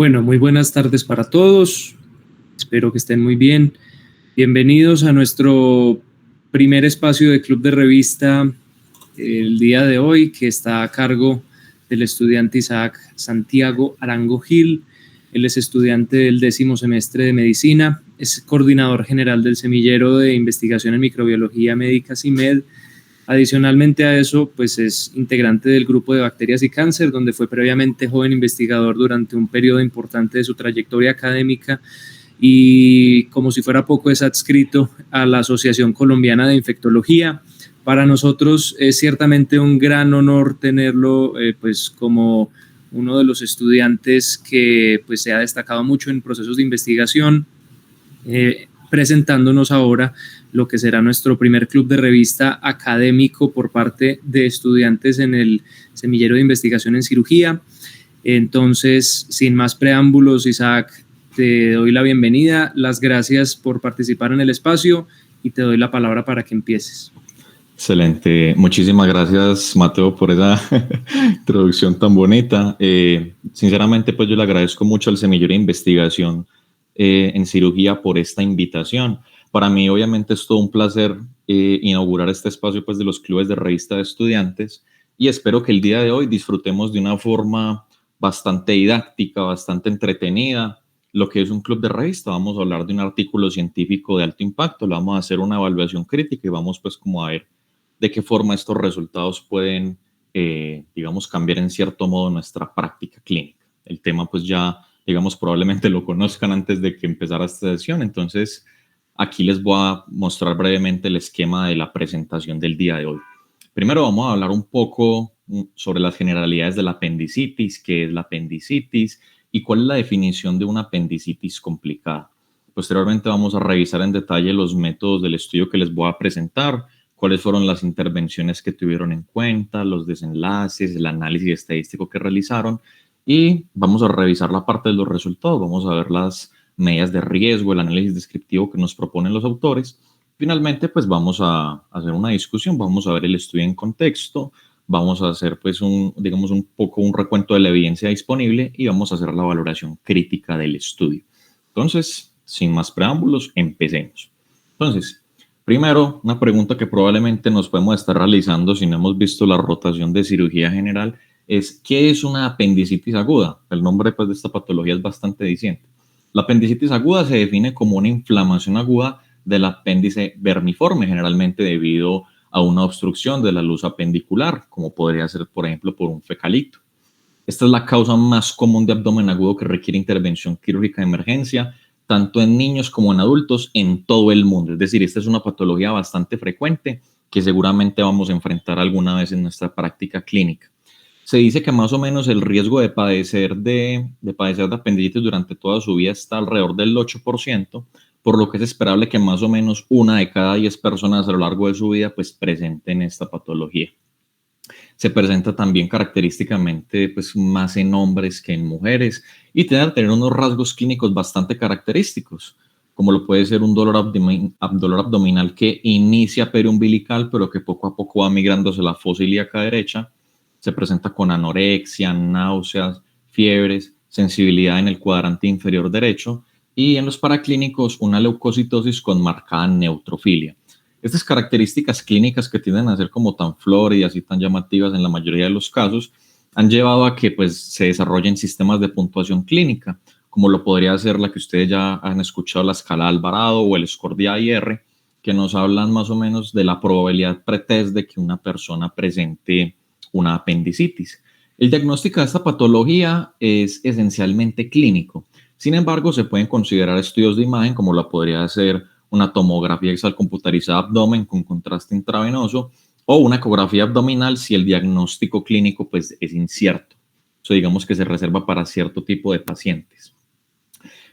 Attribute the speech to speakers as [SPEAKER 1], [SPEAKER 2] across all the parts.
[SPEAKER 1] Bueno, muy buenas tardes para todos. Espero que estén muy bien. Bienvenidos a nuestro primer espacio de Club de Revista el día de hoy, que está a cargo del estudiante Isaac Santiago Arango Gil. Él es estudiante del 10º semestre de Medicina, es coordinador general del Semillero de Investigación en Microbiología Médica CIMED. Adicionalmente a eso, pues es integrante del grupo de bacterias y cáncer, donde fue previamente joven investigador durante un periodo importante de su trayectoria académica y, como si fuera poco, es adscrito a la Asociación Colombiana de Infectología. Para nosotros es ciertamente un gran honor tenerlo pues como uno de los estudiantes que pues se ha destacado mucho en procesos de investigación, presentándonos ahora lo que será nuestro primer club de revista académico por parte de estudiantes en el Semillero de Investigación en Cirugía. Entonces, sin más preámbulos, Isaac, te doy la bienvenida, las gracias por participar en el espacio y te doy la palabra para que empieces.
[SPEAKER 2] Excelente, muchísimas gracias, Mateo, por esa introducción tan bonita. Sinceramente, pues yo le agradezco mucho al Semillero de Investigación en Cirugía por esta invitación. Para mí, obviamente, es todo un placer inaugurar este espacio pues, de los clubes de revista de estudiantes y espero que el día de hoy disfrutemos de una forma bastante didáctica, bastante entretenida, lo que es un club de revista. Vamos a hablar de un artículo científico de alto impacto, le vamos a hacer una evaluación crítica y vamos pues como a ver de qué forma estos resultados pueden, digamos, cambiar en cierto modo nuestra práctica clínica. El tema pues ya, digamos, probablemente lo conozcan antes de que empezara esta sesión, entonces aquí les voy a mostrar brevemente el esquema de la presentación del día de hoy. Primero vamos a hablar un poco sobre las generalidades de la apendicitis, qué es la apendicitis y cuál es la definición de una apendicitis complicada. Posteriormente vamos a revisar en detalle los métodos del estudio que les voy a presentar, cuáles fueron las intervenciones que tuvieron en cuenta, los desenlaces, el análisis estadístico que realizaron y vamos a revisar la parte de los resultados, vamos a ver las medidas de riesgo, el análisis descriptivo que nos proponen los autores. Finalmente, pues vamos a hacer una discusión, vamos a ver el estudio en contexto, vamos a hacer pues digamos un poco un recuento de la evidencia disponible y vamos a hacer la valoración crítica del estudio. Entonces, sin más preámbulos, empecemos. Entonces, primero, una pregunta que probablemente nos podemos estar realizando si no hemos visto la rotación de cirugía general es ¿qué es una apendicitis aguda? El nombre pues, de esta patología es bastante diciente. La apendicitis aguda se define como una inflamación aguda del apéndice vermiforme, generalmente debido a una obstrucción de la luz apendicular, como podría ser, por ejemplo, por un fecalito. Esta es la causa más común de abdomen agudo que requiere intervención quirúrgica de emergencia, tanto en niños como en adultos en todo el mundo. Es decir, esta es una patología bastante frecuente que seguramente vamos a enfrentar alguna vez en nuestra práctica clínica. Se dice que más o menos el riesgo de padecer de apendicitis durante toda su vida está alrededor del 8%, por lo que es esperable que más o menos 1 de cada 10 personas a lo largo de su vida pues presenten esta patología. Se presenta también característicamente pues, más en hombres que en mujeres y tiende a tener unos rasgos clínicos bastante característicos, como lo puede ser un dolor abdominal que inicia periumbilical, pero que poco a poco va migrando hacia la fosa ilíaca derecha. Se presenta con anorexia, náuseas, fiebres, sensibilidad en el cuadrante inferior derecho y en los paraclínicos una leucocitosis con marcada neutrofilia. Estas características clínicas que tienden a ser como tan floridas y tan llamativas en la mayoría de los casos han llevado a que pues, se desarrollen sistemas de puntuación clínica, como lo podría ser la que ustedes ya han escuchado, la escala de Alvarado o el score de AIR, que nos hablan más o menos de la probabilidad pretest de que una persona presente una apendicitis. El diagnóstico de esta patología es esencialmente clínico. Sin embargo, se pueden considerar estudios de imagen como lo podría ser una tomografía axial computarizada abdomen con contraste intravenoso o una ecografía abdominal si el diagnóstico clínico pues, es incierto. Eso digamos que se reserva para cierto tipo de pacientes.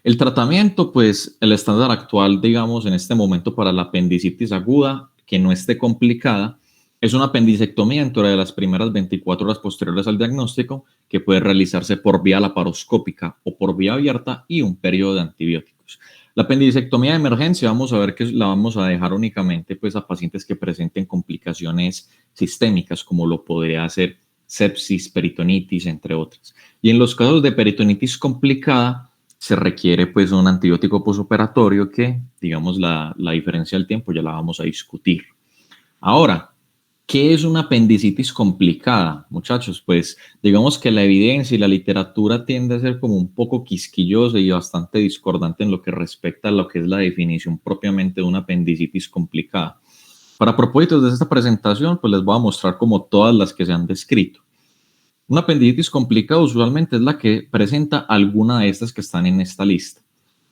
[SPEAKER 2] El tratamiento, pues el estándar actual, digamos, en este momento para la apendicitis aguda, que no esté complicada, es una apendicectomía dentro de las primeras 24 horas posteriores al diagnóstico, que puede realizarse por vía laparoscópica o por vía abierta y un periodo de antibióticos. La apendicectomía de emergencia vamos a ver que la vamos a dejar únicamente pues, a pacientes que presenten complicaciones sistémicas, como lo podría ser sepsis, peritonitis, entre otras. Y en los casos de peritonitis complicada se requiere pues un antibiótico posoperatorio que, digamos, la diferencia del tiempo ya la vamos a discutir. Ahora, ¿qué es una apendicitis complicada, muchachos? Pues digamos que la evidencia y la literatura tiende a ser como un poco quisquillosa y bastante discordante en lo que respecta a lo que es la definición propiamente de una apendicitis complicada. Para propósitos de esta presentación, pues les voy a mostrar como todas las que se han descrito. Una apendicitis complicada usualmente es la que presenta alguna de estas que están en esta lista.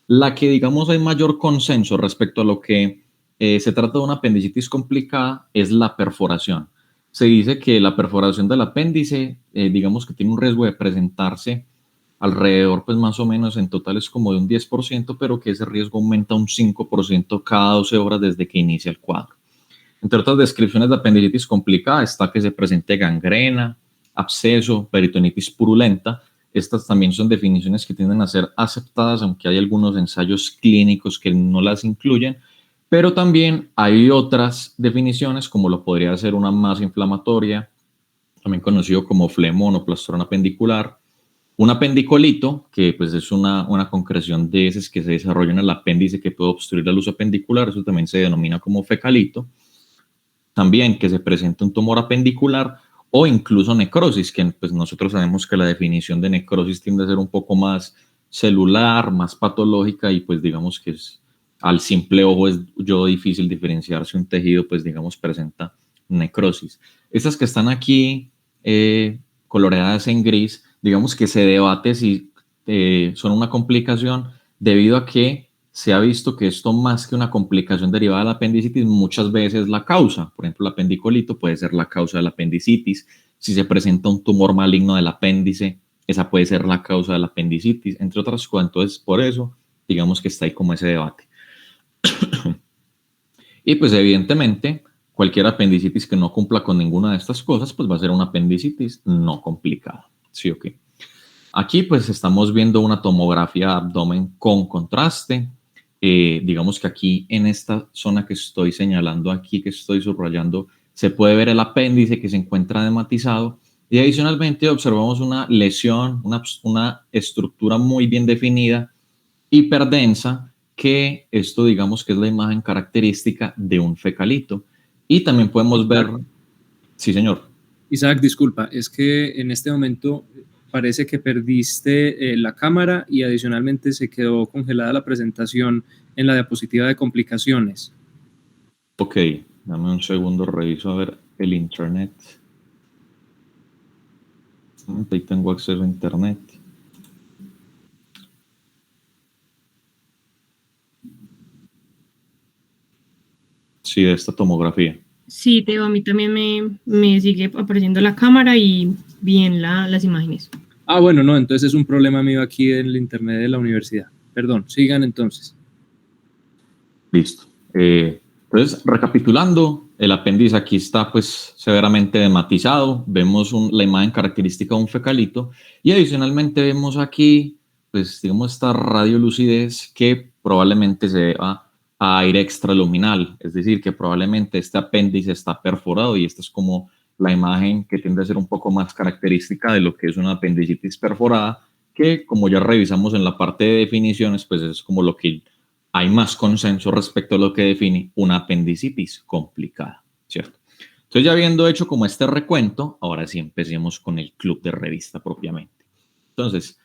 [SPEAKER 2] La que, digamos, hay mayor consenso respecto a lo que se trata de una apendicitis complicada es la perforación. Se dice que la perforación del apéndice, digamos que tiene un riesgo de presentarse alrededor, pues más o menos en total es como de un 10%, pero que ese riesgo aumenta un 5% cada 12 horas desde que inicia el cuadro. Entre otras descripciones de apendicitis complicada está que se presente gangrena, absceso, peritonitis purulenta. Estas también son definiciones que tienden a ser aceptadas, aunque hay algunos ensayos clínicos que no las incluyen, pero también hay otras definiciones, como lo podría ser una masa inflamatoria, también conocido como flemón o plastrón apendicular, un apendicolito, que pues es una concreción de heces que se desarrolla en el apéndice que puede obstruir la luz apendicular, eso también se denomina como fecalito. También que se presente un tumor apendicular o incluso necrosis, que pues nosotros sabemos que la definición de necrosis tiende a ser un poco más celular, más patológica y pues digamos que es, al simple ojo es yo difícil diferenciar si un tejido pues digamos presenta necrosis. Estas que están aquí coloreadas en gris, digamos que se debate si son una complicación debido a que se ha visto que esto más que una complicación derivada de la apendicitis muchas veces es la causa. Por ejemplo, el apendicolito puede ser la causa de la apendicitis. Si se presenta un tumor maligno del apéndice, esa puede ser la causa de la apendicitis, entre otras cosas. Entonces, por eso, digamos que está ahí como ese debate. Y pues evidentemente, cualquier apendicitis que no cumpla con ninguna de estas cosas, pues va a ser una apendicitis no complicada. ¿Sí o qué? Aquí pues estamos viendo una tomografía de abdomen con contraste. Digamos que aquí en esta zona que estoy señalando aquí, que estoy subrayando, se puede ver el apéndice que se encuentra edematizado y adicionalmente observamos una lesión, una estructura muy bien definida, hiperdensa, que esto digamos que es la imagen característica de un fecalito. Y también podemos ver... Sí, señor.
[SPEAKER 1] Isaac, disculpa, es que en este momento parece que perdiste la cámara y adicionalmente se quedó congelada la presentación en la diapositiva de complicaciones.
[SPEAKER 2] Ok, dame un segundo, reviso a ver el internet. Ahí tengo acceso a internet. Sí, de esta tomografía.
[SPEAKER 3] Sí, Teo, a mí también me sigue apareciendo la cámara y bien las imágenes.
[SPEAKER 1] Ah, bueno, no, entonces es un problema mío aquí en el internet de la universidad. Perdón, sigan entonces.
[SPEAKER 2] Listo. Entonces, recapitulando, el apéndice aquí está pues severamente edematizado. Vemos la imagen característica de un fecalito y adicionalmente vemos aquí, pues digamos, esta radiolucidez que probablemente se deba a aire extraluminal, es decir, que probablemente este apéndice está perforado y esta es como la imagen que tiende a ser un poco más característica de lo que es una apendicitis perforada, que como ya revisamos en la parte de definiciones, pues es como lo que hay más consenso respecto a lo que define una apendicitis complicada, ¿cierto? Entonces ya habiendo hecho como este recuento, ahora sí empecemos con el club de revista propiamente. Entonces,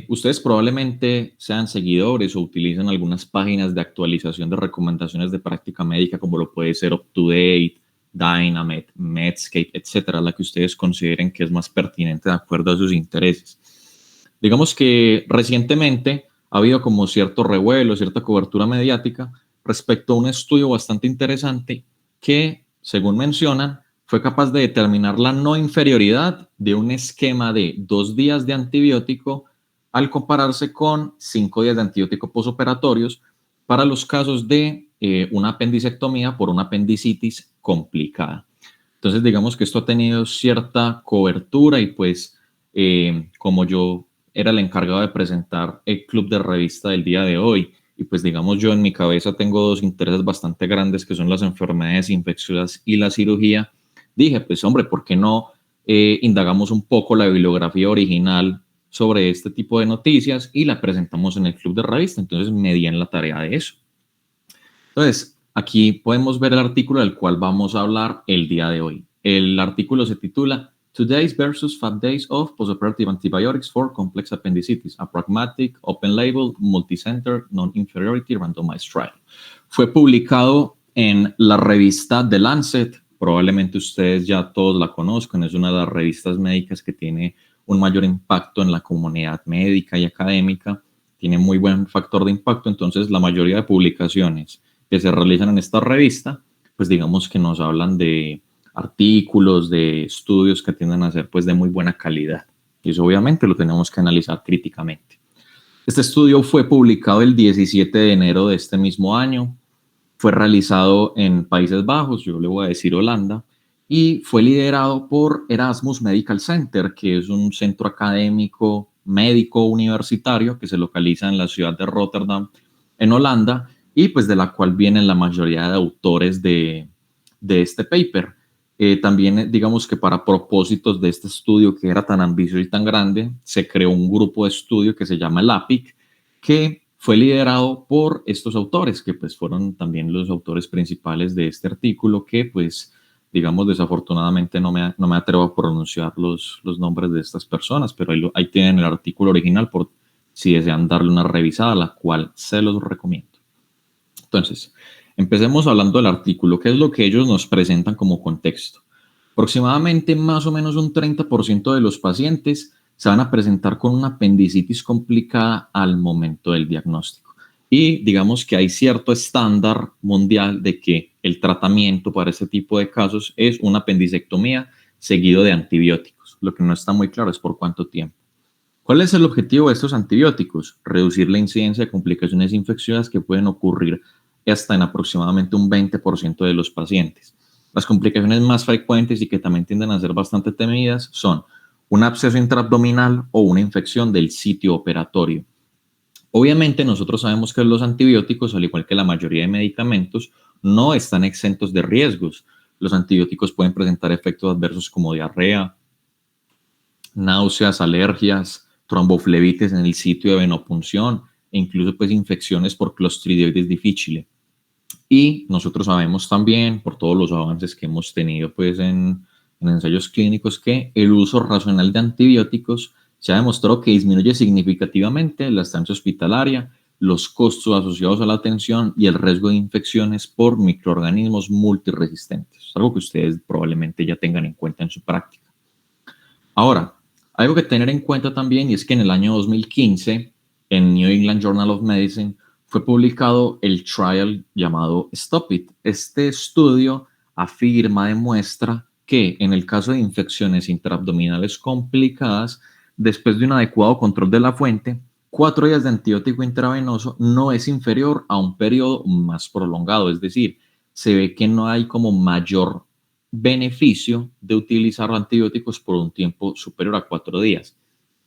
[SPEAKER 2] ustedes probablemente sean seguidores o utilizan algunas páginas de actualización de recomendaciones de práctica médica, como lo puede ser UpToDate, Dynamed, Medscape, etcétera, la que ustedes consideren que es más pertinente de acuerdo a sus intereses. Digamos que recientemente ha habido como cierto revuelo, cierta cobertura mediática respecto a un estudio bastante interesante que, según mencionan, fue capaz de determinar la no inferioridad de un esquema de 2 días de antibiótico al compararse con 5 días de antibiótico posoperatorios para los casos de una apendicectomía por una apendicitis complicada. Entonces, digamos que esto ha tenido cierta cobertura y pues como yo era el encargado de presentar el club de revista del día de hoy, y pues digamos yo en mi cabeza tengo 2 intereses bastante grandes que son las enfermedades infecciosas y la cirugía, dije pues hombre, ¿por qué no indagamos un poco la bibliografía original sobre este tipo de noticias y la presentamos en el club de revista. Entonces me di en la tarea de eso. Entonces, aquí podemos ver el artículo del cual vamos a hablar el día de hoy. El artículo se titula Today's versus 5 Days of Postoperative Antibiotics for Complex Appendicitis, a Pragmatic, Open Label, Multicenter, Non-Inferiority Randomized Trial. Fue publicado en la revista The Lancet. Probablemente ustedes ya todos la conozcan. Es una de las revistas médicas que tiene un mayor impacto en la comunidad médica y académica. Tiene muy buen factor de impacto. Entonces, la mayoría de publicaciones que se realizan en esta revista, pues digamos que nos hablan de artículos, de estudios que tienden a ser pues de muy buena calidad. Y eso obviamente lo tenemos que analizar críticamente. Este estudio fue publicado el 17 de enero de este mismo año. Fue realizado en Países Bajos, yo le voy a decir Holanda, y fue liderado por Erasmus Medical Center, que es un centro académico médico universitario que se localiza en la ciudad de Rotterdam, en Holanda, y pues de la cual vienen la mayoría de autores de este paper. También digamos que para propósitos de este estudio que era tan ambicioso y tan grande, se creó un grupo de estudio que se llama el APIC, que fue liderado por estos autores, que pues fueron también los autores principales de este artículo, que pues digamos desafortunadamente no me atrevo a pronunciar los nombres de estas personas, pero ahí tienen el artículo original por si desean darle una revisada, la cual se los recomiendo. Entonces, empecemos hablando del artículo, que es lo que ellos nos presentan como contexto. Aproximadamente más o menos un 30% de los pacientes se van a presentar con una apendicitis complicada al momento del diagnóstico. Y digamos que hay cierto estándar mundial de que el tratamiento para este tipo de casos es una apendicectomía seguido de antibióticos. Lo que no está muy claro es por cuánto tiempo. ¿Cuál es el objetivo de estos antibióticos? Reducir la incidencia de complicaciones infecciosas que pueden ocurrir hasta en aproximadamente un 20% de los pacientes. Las complicaciones más frecuentes y que también tienden a ser bastante temidas son un absceso intraabdominal o una infección del sitio operatorio. Obviamente nosotros sabemos que los antibióticos, al igual que la mayoría de medicamentos, no están exentos de riesgos. Los antibióticos pueden presentar efectos adversos como diarrea, náuseas, alergias, tromboflebitis en el sitio de venopunción e incluso pues infecciones por Clostridioides difficile. Y nosotros sabemos también, por todos los avances que hemos tenido pues en ensayos clínicos, que el uso racional de antibióticos se ha demostrado que disminuye significativamente la estancia hospitalaria, los costos asociados a la atención y el riesgo de infecciones por microorganismos multiresistentes. Es algo que ustedes probablemente ya tengan en cuenta en su práctica. Ahora, algo que tener en cuenta también, y es que en el año 2015, en New England Journal of Medicine, fue publicado el trial llamado Stop It. Este estudio demuestra que en el caso de infecciones intraabdominales complicadas, después de un adecuado control de la fuente, 4 días de antibiótico intravenoso no es inferior a un periodo más prolongado. Es decir, se ve que no hay como mayor beneficio de utilizar antibióticos por un tiempo superior a 4 días.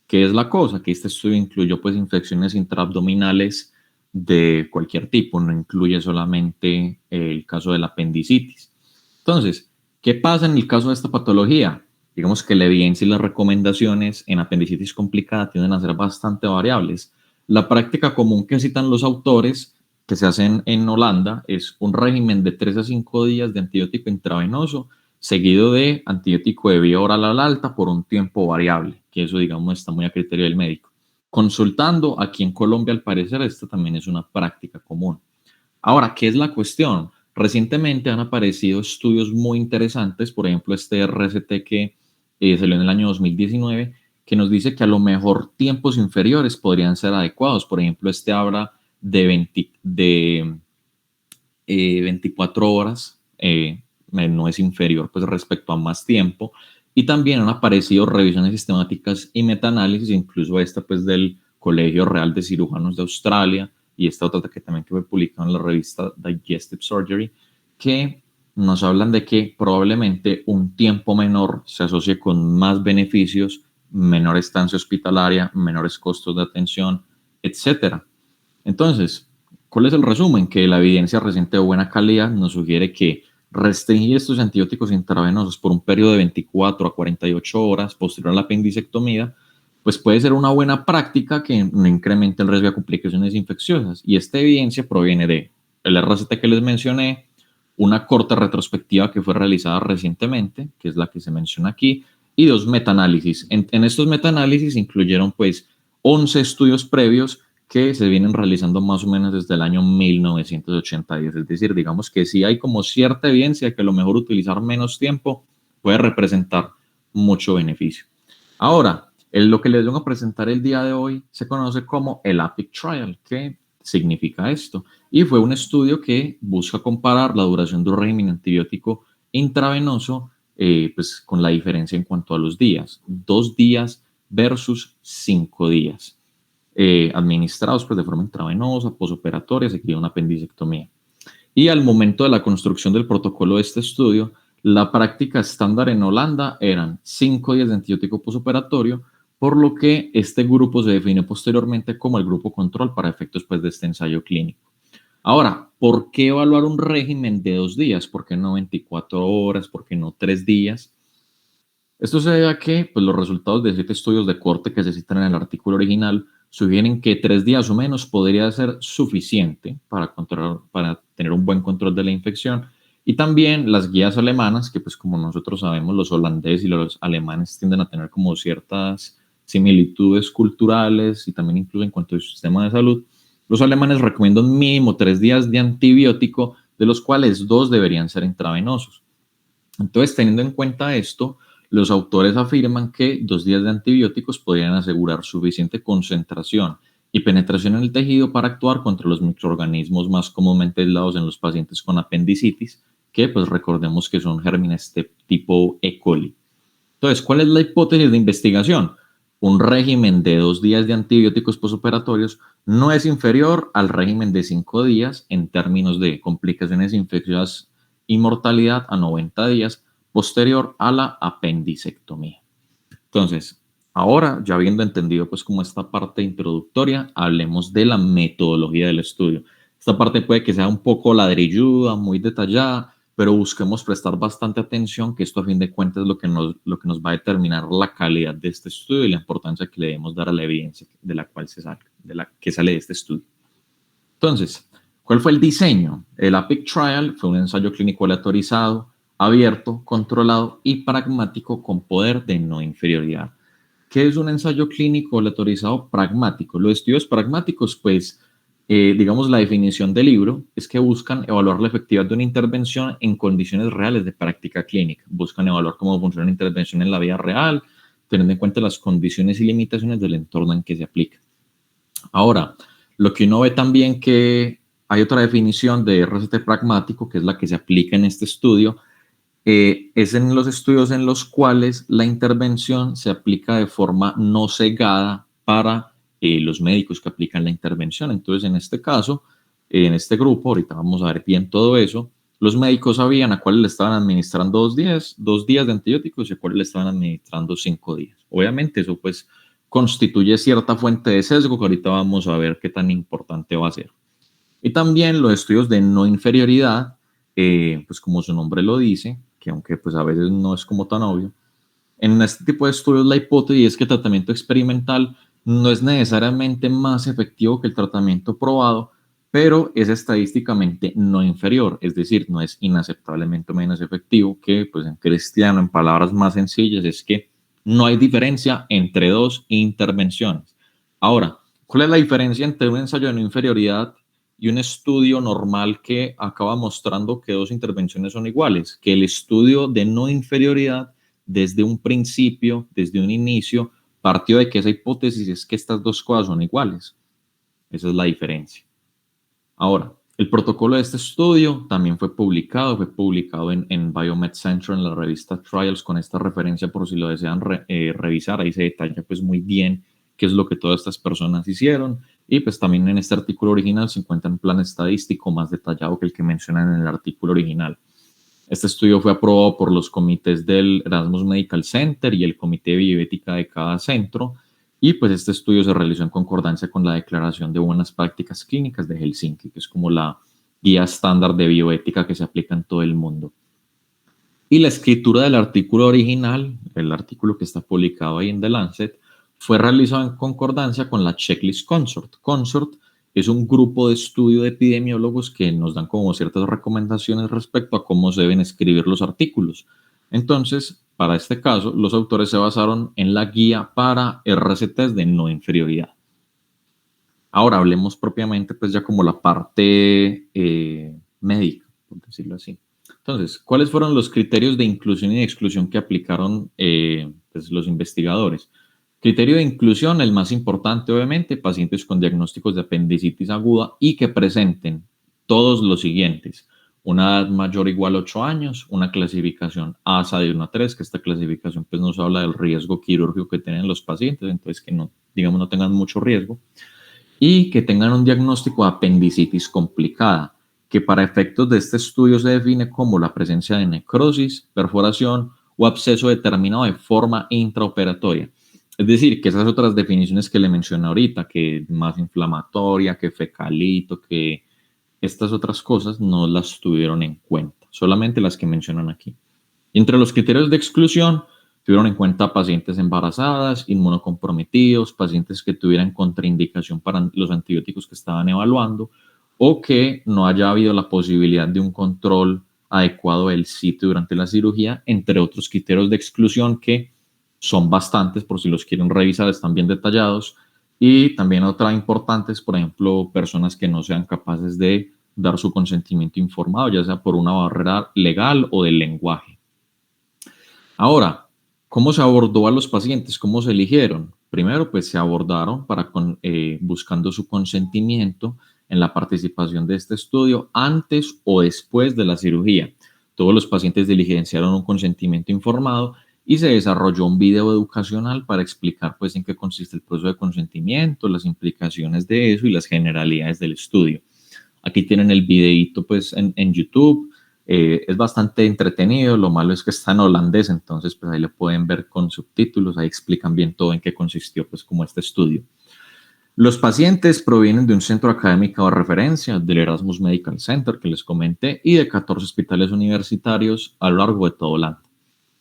[SPEAKER 2] ¿Qué es la cosa? Que este estudio incluyó pues infecciones intraabdominales de cualquier tipo, no incluye solamente el caso de la apendicitis. Entonces, ¿qué pasa en el caso de esta patología? Digamos que la evidencia y las recomendaciones en apendicitis complicada tienden a ser bastante variables. La práctica común que citan los autores que se hacen en Holanda es un régimen de 3 a 5 días de antibiótico intravenoso seguido de antibiótico de vía oral al alta por un tiempo variable, que eso digamos está muy a criterio del médico. Consultando, aquí en Colombia al parecer esta también es una práctica común. Ahora, ¿qué es la cuestión? Recientemente han aparecido estudios muy interesantes, por ejemplo este RCT que salió en el año 2019, que nos dice que a lo mejor tiempos inferiores podrían ser adecuados. Por ejemplo, este habla de 24 horas, no es inferior pues respecto a más tiempo. Y también han aparecido revisiones sistemáticas y metaanálisis, incluso esta pues del Colegio Real de Cirujanos de Australia y esta otra que también fue publicada en la revista Digestive Surgery, que nos hablan de que probablemente un tiempo menor se asocie con más beneficios, menor estancia hospitalaria, menores costos de atención, etc. Entonces, ¿cuál es el resumen? Que la evidencia reciente de buena calidad nos sugiere que restringir estos antibióticos intravenosos por un periodo de 24 a 48 horas posterior a la apendicectomía, pues puede ser una buena práctica que no incremente el riesgo de complicaciones infecciosas. Y esta evidencia proviene de el RCT que les mencioné, una corta retrospectiva que fue realizada recientemente, que es la que se menciona aquí, y 2 metaanálisis. En estos metaanálisis incluyeron pues 11 estudios previos que se vienen realizando más o menos desde el año 1980. Es decir, digamos que sí hay como cierta evidencia de que a lo mejor utilizar menos tiempo puede representar mucho beneficio. Ahora, lo que les vengo a presentar el día de hoy se conoce como el APIC Trial. ¿Qué significa esto? Y fue un estudio que busca comparar la duración de un régimen antibiótico intravenoso pues con la diferencia en cuanto a los días, 2 días versus 5 días, administrados pues de forma intravenosa, posoperatoria, seguida de una apendicectomía. Y al momento de la construcción del protocolo de este estudio, la práctica estándar en Holanda eran 5 días de antibiótico posoperatorio, por lo que este grupo se definió posteriormente como el grupo control para efectos pues, de este ensayo clínico. Ahora, ¿por qué evaluar un régimen de 2 días? ¿Por qué no 24 horas? ¿Por qué no 3 días? Esto se debe a que pues, los resultados de 7 estudios de corte que se citan en el artículo original sugieren que 3 días o menos podría ser suficiente para tener un buen control de la infección. Y también las guías alemanas, que pues como nosotros sabemos, los holandeses y los alemanes tienden a tener como ciertas similitudes culturales y también incluso en cuanto a su sistema de salud. Los alemanes recomiendan mínimo 3 días de antibiótico, de los cuales 2 deberían ser intravenosos. Entonces, teniendo en cuenta esto, los autores afirman que 2 días de antibióticos podrían asegurar suficiente concentración y penetración en el tejido para actuar contra los microorganismos más comúnmente aislados en los pacientes con apendicitis, que pues recordemos que son gérmenes tipo E. coli. Entonces, ¿cuál es la hipótesis de investigación? Un régimen de 2 días de antibióticos posoperatorios no es inferior al régimen de 5 días en términos de complicaciones infecciosas y mortalidad a 90 días posterior a la apendicectomía. Entonces, ahora, ya habiendo entendido pues como esta parte introductoria, hablemos de la metodología del estudio. Esta parte puede que sea un poco ladrilluda, muy detallada, pero busquemos prestar bastante atención, que esto a fin de cuentas es lo que nos va a determinar la calidad de este estudio y la importancia que le debemos dar a la evidencia de la cual que sale de este estudio. Entonces, ¿cuál fue el diseño? El APIC Trial fue un ensayo clínico aleatorizado, abierto, controlado y pragmático con poder de no inferioridad. ¿Qué es un ensayo clínico aleatorizado pragmático? Los estudios pragmáticos, pues, digamos, la definición del libro es que buscan evaluar la efectividad de una intervención en condiciones reales de práctica clínica. Buscan evaluar cómo funciona una intervención en la vida real, teniendo en cuenta las condiciones y limitaciones del entorno en que se aplica. Ahora, lo que uno ve también que hay otra definición de RCT pragmático, que es la que se aplica en este estudio, es en los estudios en los cuales la intervención se aplica de forma no cegada para los médicos que aplican la intervención. Entonces, en este caso, en este grupo, ahorita vamos a ver bien todo eso, los médicos sabían a cuáles le estaban administrando 2 días de antibióticos y a cuáles le estaban administrando 5 días. Obviamente, eso pues constituye cierta fuente de sesgo que ahorita vamos a ver qué tan importante va a ser. Y también los estudios de no inferioridad, pues como su nombre lo dice, que aunque pues a veces no es como tan obvio, en este tipo de estudios la hipótesis es que el tratamiento experimental no es necesariamente más efectivo que el tratamiento probado, pero es estadísticamente no inferior, es decir, no es inaceptablemente menos efectivo, que pues en cristiano, en palabras más sencillas, es que no hay diferencia entre 2 intervenciones. Ahora, ¿cuál es la diferencia entre un ensayo de no inferioridad y un estudio normal que acaba mostrando que 2 intervenciones son iguales? Que el estudio de no inferioridad desde un principio, desde un inicio, partió de que esa hipótesis es que estas 2 cosas son iguales. Esa es la diferencia. Ahora, el protocolo de este estudio también fue publicado en Biomed Central, en la revista Trials, con esta referencia por si lo desean revisar. Ahí se detalla pues muy bien qué es lo que todas estas personas hicieron. Y pues también en este artículo original se encuentra un plan estadístico más detallado que el que mencionan en el artículo original. Este estudio fue aprobado por los comités del Erasmus Medical Center y el Comité de Bioética de cada centro. Y pues este estudio se realizó en concordancia con la Declaración de Buenas Prácticas Clínicas de Helsinki, que es como la guía estándar de bioética que se aplica en todo el mundo. Y la escritura del artículo original, el artículo que está publicado ahí en The Lancet, fue realizado en concordancia con la Checklist Consort. Consort es un grupo de estudio de epidemiólogos que nos dan como ciertas recomendaciones respecto a cómo se deben escribir los artículos. Entonces, para este caso, los autores se basaron en la guía para RCTs de no inferioridad. Ahora hablemos propiamente, pues ya como la parte médica, por decirlo así. Entonces, ¿cuáles fueron los criterios de inclusión y exclusión que aplicaron pues, los investigadores? Criterio de inclusión, el más importante obviamente, pacientes con diagnósticos de apendicitis aguda y que presenten todos los siguientes: una edad mayor o igual a 8 años, una clasificación ASA de 1 a 3, que esta clasificación pues nos habla del riesgo quirúrgico que tienen los pacientes, entonces que no, digamos, no tengan mucho riesgo, y que tengan un diagnóstico de apendicitis complicada, que para efectos de este estudio se define como la presencia de necrosis, perforación o absceso determinado de forma intraoperatoria. Es decir, que esas otras definiciones que le mencioné ahorita, que más inflamatoria, que fecalito, que estas otras cosas no las tuvieron en cuenta, solamente las que mencionan aquí. Y entre los criterios de exclusión, tuvieron en cuenta pacientes embarazadas, inmunocomprometidos, pacientes que tuvieran contraindicación para los antibióticos que estaban evaluando, o que no haya habido la posibilidad de un control adecuado del sitio durante la cirugía, entre otros criterios de exclusión que son bastantes, por si los quieren revisar, están bien detallados. Y también otra importante es, por ejemplo, personas que no sean capaces de dar su consentimiento informado, ya sea por una barrera legal o del lenguaje. Ahora, ¿cómo se abordó a los pacientes? ¿Cómo se eligieron? Primero, pues se abordaron buscando su consentimiento en la participación de este estudio antes o después de la cirugía. Todos los pacientes diligenciaron un consentimiento informado y se desarrolló un video educacional para explicar pues en qué consiste el proceso de consentimiento, las implicaciones de eso y las generalidades del estudio. Aquí tienen el videito pues en YouTube. Es bastante entretenido, lo malo es que está en holandés, entonces pues ahí lo pueden ver con subtítulos, ahí explican bien todo en qué consistió pues como este estudio. Los pacientes provienen de un centro académico de referencia, del Erasmus Medical Center que les comenté, y de 14 hospitales universitarios a lo largo de todo Holanda.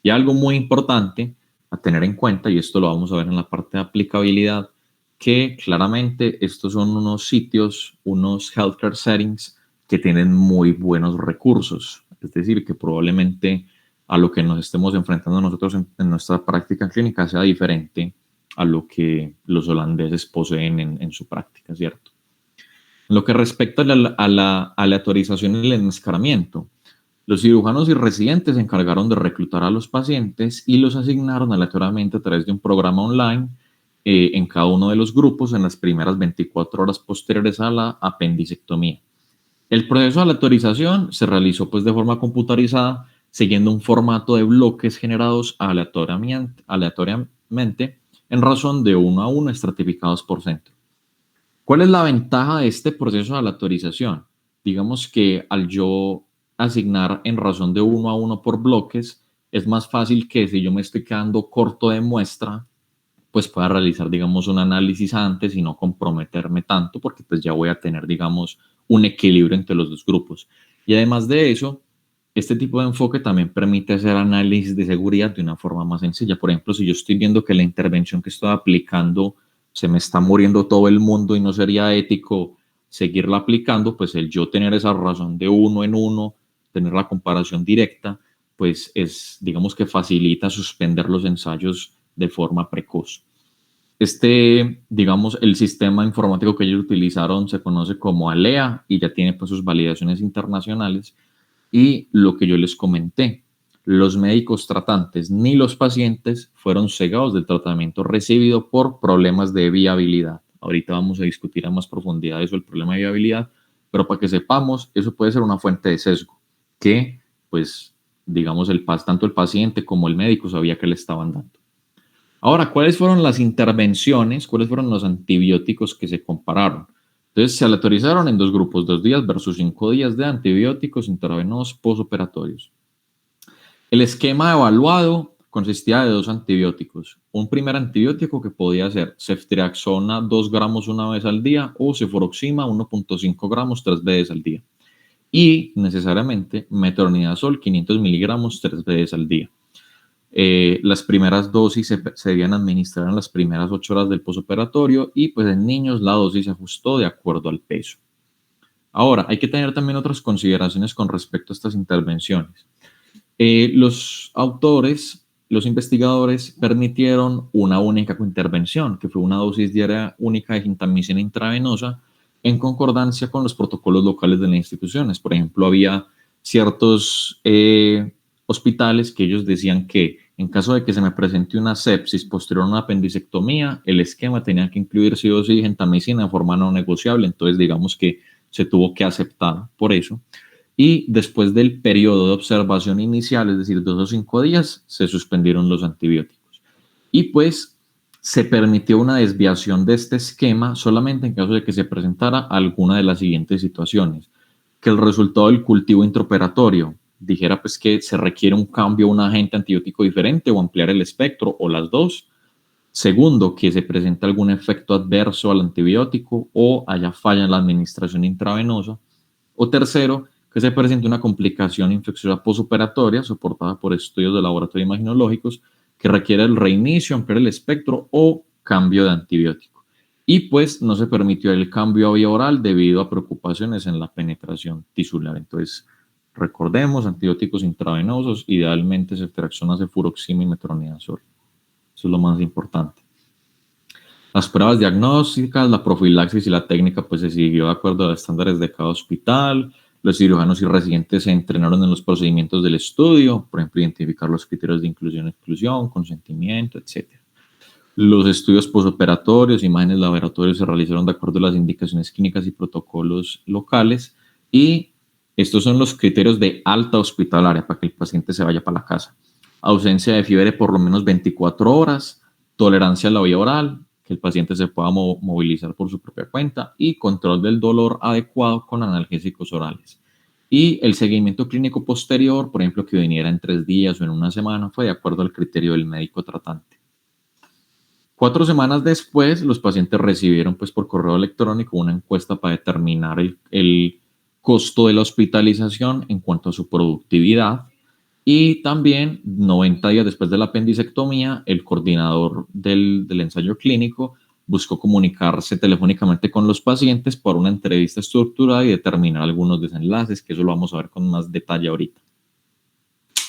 [SPEAKER 2] Y algo muy importante a tener en cuenta, y esto lo vamos a ver en la parte de aplicabilidad, que claramente estos son unos sitios, unos healthcare settings que tienen muy buenos recursos. Es decir, que probablemente a lo que nos estemos enfrentando nosotros en nuestra práctica clínica sea diferente a lo que los holandeses poseen en su práctica, ¿cierto? En lo que respecta a la aleatorización y el enmascaramiento, los cirujanos y residentes se encargaron de reclutar a los pacientes y los asignaron aleatoriamente a través de un programa online en cada uno de los grupos en las primeras 24 horas posteriores a la apendicectomía. El proceso de aleatorización se realizó pues de forma computarizada, siguiendo un formato de bloques generados aleatoriamente en razón de 1 a 1 estratificados por centro. ¿Cuál es la ventaja de este proceso de aleatorización? Digamos que al yo asignar en razón de 1 a 1 por bloques, es más fácil que si yo me estoy quedando corto de muestra, pues pueda realizar, digamos, un análisis antes y no comprometerme tanto, porque pues ya voy a tener, digamos, un equilibrio entre los dos grupos. Y además de eso, este tipo de enfoque también permite hacer análisis de seguridad de una forma más sencilla. Por ejemplo, si yo estoy viendo que la intervención que estoy aplicando se me está muriendo todo el mundo y no sería ético seguirla aplicando, pues el yo tener esa razón de 1 en 1, tener la comparación directa, pues es, digamos que facilita suspender los ensayos de forma precoz. Digamos, el sistema informático que ellos utilizaron se conoce como ALEA y ya tiene pues sus validaciones internacionales. Y lo que yo les comenté, los médicos tratantes ni los pacientes fueron cegados del tratamiento recibido por problemas de viabilidad. Ahorita vamos a discutir a más profundidad eso, el problema de viabilidad, pero para que sepamos, eso puede ser una fuente de sesgo que, pues, digamos, tanto el paciente como el médico sabía que le estaban dando. Ahora, ¿cuáles fueron las intervenciones? ¿Cuáles fueron los antibióticos que se compararon? Entonces, se aleatorizaron en 2 grupos, 2 días versus 5 días de antibióticos intravenosos postoperatorios. El esquema evaluado consistía de 2 antibióticos. Un primer antibiótico que podía ser ceftriaxona 2 gramos una vez al día o cefuroxima 1.5 gramos 3 veces al día. y necesariamente metronidazol 500 miligramos 3 veces al día. Las primeras dosis se debían administrar en las primeras 8 horas del posoperatorio y pues en niños la dosis se ajustó de acuerdo al peso. Ahora, hay que tener también otras consideraciones con respecto a estas intervenciones. Los autores, los investigadores permitieron una única intervención, que fue una dosis diaria única de gentamicina intravenosa, en concordancia con los protocolos locales de las instituciones. Por ejemplo, había ciertos hospitales que ellos decían que en caso de que se me presente una sepsis posterior a una apendicectomía, el esquema tenía que incluir sí o sí gentamicina de forma no negociable. Entonces, digamos que se tuvo que aceptar por eso. Y después del periodo de observación inicial, es decir, 2 o 5 días, se suspendieron los antibióticos. Y pues se permitió una desviación de este esquema solamente en caso de que se presentara alguna de las siguientes situaciones. Que el resultado del cultivo intraoperatorio dijera pues que se requiere un cambio a un agente antibiótico diferente o ampliar el espectro o las dos. Segundo, que se presente algún efecto adverso al antibiótico o haya falla en la administración intravenosa. O tercero, que se presente una complicación infecciosa postoperatoria soportada por estudios de laboratorio imaginológicos que requiere el reinicio, ampliar el espectro o cambio de antibiótico. Y pues no se permitió el cambio a vía oral debido a preocupaciones en la penetración tisular. Entonces, recordemos, antibióticos intravenosos, idealmente ceftriaxona, cefuroxima y metronidazol. Eso es lo más importante. Las pruebas diagnósticas, la profilaxis y la técnica pues se siguió de acuerdo a los estándares de cada hospital. Los cirujanos y residentes se entrenaron en los procedimientos del estudio, por ejemplo, identificar los criterios de inclusión, exclusión, consentimiento, etc. Los estudios posoperatorios, imágenes laboratorios se realizaron de acuerdo a las indicaciones clínicas y protocolos locales y estos son los criterios de alta hospitalaria para que el paciente se vaya para la casa. Ausencia de fiebre por lo menos 24 horas, tolerancia a la vía oral, que el paciente se pueda movilizar por su propia cuenta y control del dolor adecuado con analgésicos orales. Y el seguimiento clínico posterior, por ejemplo, que viniera en 3 días o en una semana, fue de acuerdo al criterio del médico tratante. 4 semanas después, los pacientes recibieron pues, por correo electrónico una encuesta para determinar el costo de la hospitalización en cuanto a su productividad. Y también 90 días después de la apendicectomía, el coordinador del ensayo clínico buscó comunicarse telefónicamente con los pacientes por una entrevista estructurada y determinar algunos desenlaces, que eso lo vamos a ver con más detalle ahorita.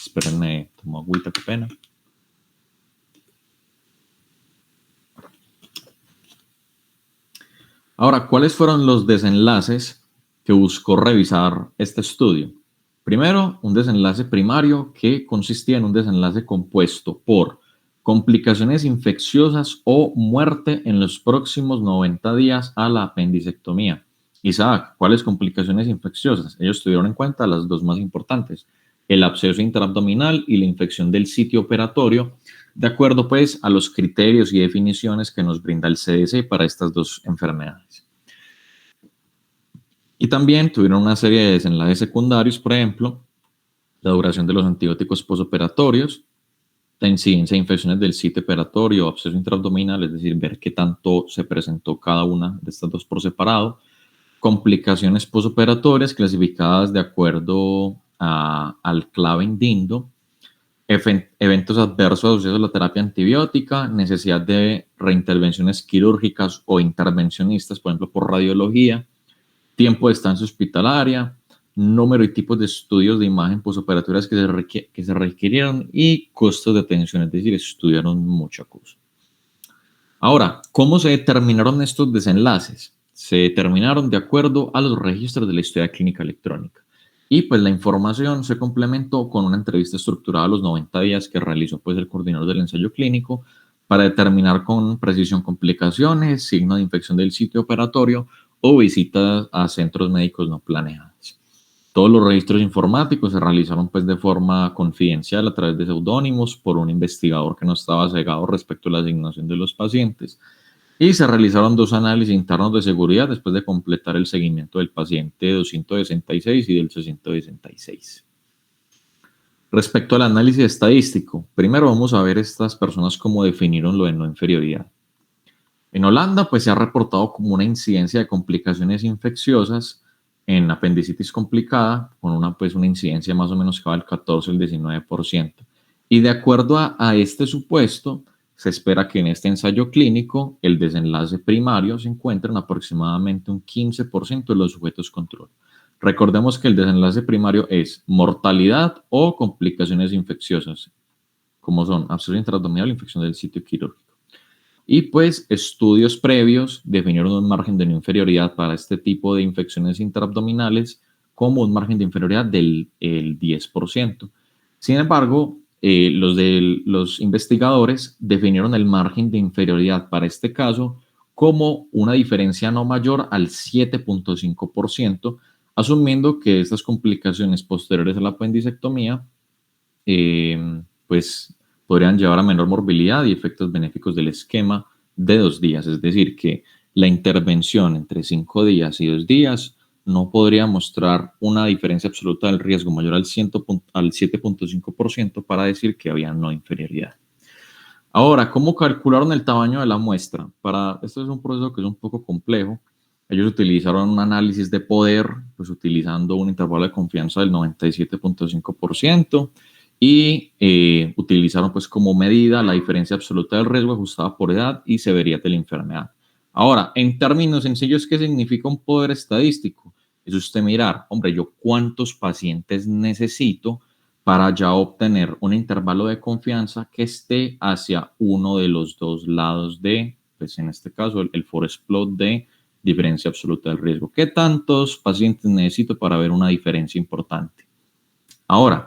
[SPEAKER 2] Espérenme, tomo agüita, qué pena. Ahora, ¿cuáles fueron los desenlaces que buscó revisar este estudio? Primero, un desenlace primario que consistía en un desenlace compuesto por complicaciones infecciosas o muerte en los próximos 90 días a la apendicectomía. Isaac, ¿cuáles complicaciones infecciosas? Ellos tuvieron en cuenta las dos más importantes, el absceso intraabdominal y la infección del sitio operatorio, de acuerdo pues a los criterios y definiciones que nos brinda el CDC para estas dos enfermedades. Y también tuvieron una serie de desenlaces secundarios, por ejemplo, la duración de los antibióticos posoperatorios, la incidencia de infecciones del sitio operatorio o absceso intraabdominal, es decir, ver qué tanto se presentó cada una de estas dos por separado, complicaciones posoperatorias clasificadas de acuerdo al Klaven-Dindo, eventos adversos asociados a la terapia antibiótica, necesidad de reintervenciones quirúrgicas o intervencionistas, por ejemplo, por radiología, tiempo de estancia hospitalaria, número y tipos de estudios de imagen posoperatorias que se requirieron y costos de atención, es decir, estudiaron mucha cosa. Ahora, ¿cómo se determinaron estos desenlaces? Se determinaron de acuerdo a los registros de la historia clínica electrónica. Y pues la información se complementó con una entrevista estructurada a los 90 días que realizó pues el coordinador del ensayo clínico para determinar con precisión complicaciones, signo de infección del sitio operatorio o visitas a centros médicos no planeadas. Todos los registros informáticos se realizaron pues de forma confidencial a través de seudónimos por un investigador que no estaba cegado respecto a la asignación de los pacientes y se realizaron 2 análisis internos de seguridad después de completar el seguimiento del paciente 266 y del 666. Respecto al análisis estadístico, primero vamos a ver estas personas cómo definieron lo de no inferioridad. En Holanda, pues se ha reportado como una incidencia de complicaciones infecciosas en apendicitis complicada, con una incidencia más o menos que va del 14 al 19%. Y de acuerdo a este supuesto, se espera que en este ensayo clínico el desenlace primario se encuentre en aproximadamente un 15% de los sujetos control. Recordemos que el desenlace primario es mortalidad o complicaciones infecciosas, como son absceso intraabdominal o infección del sitio quirúrgico. Y pues estudios previos definieron un margen de no inferioridad para este tipo de infecciones intraabdominales como un margen de inferioridad del 10%. Sin embargo, los investigadores definieron el margen de inferioridad para este caso como una diferencia no mayor al 7.5%, asumiendo que estas complicaciones posteriores a la apendicectomía pues podrían llevar a menor morbilidad y efectos benéficos del esquema de 2 días. Es decir, que la intervención entre 5 días y 2 días no podría mostrar una diferencia absoluta del riesgo mayor al 7.5% para decir que había no inferioridad. Ahora, ¿cómo calcularon el tamaño de la muestra? Esto es un proceso que es un poco complejo. Ellos utilizaron un análisis de poder, pues utilizando un intervalo de confianza del 97.5%. Y utilizaron pues como medida la diferencia absoluta del riesgo ajustada por edad y severidad de la enfermedad. Ahora, en términos sencillos, ¿qué significa un poder estadístico? Es usted mirar, hombre, yo cuántos pacientes necesito para ya obtener un intervalo de confianza que esté hacia uno de los dos lados de, pues en este caso, el forest plot de diferencia absoluta del riesgo. ¿Qué tantos pacientes necesito para ver una diferencia importante? Ahora,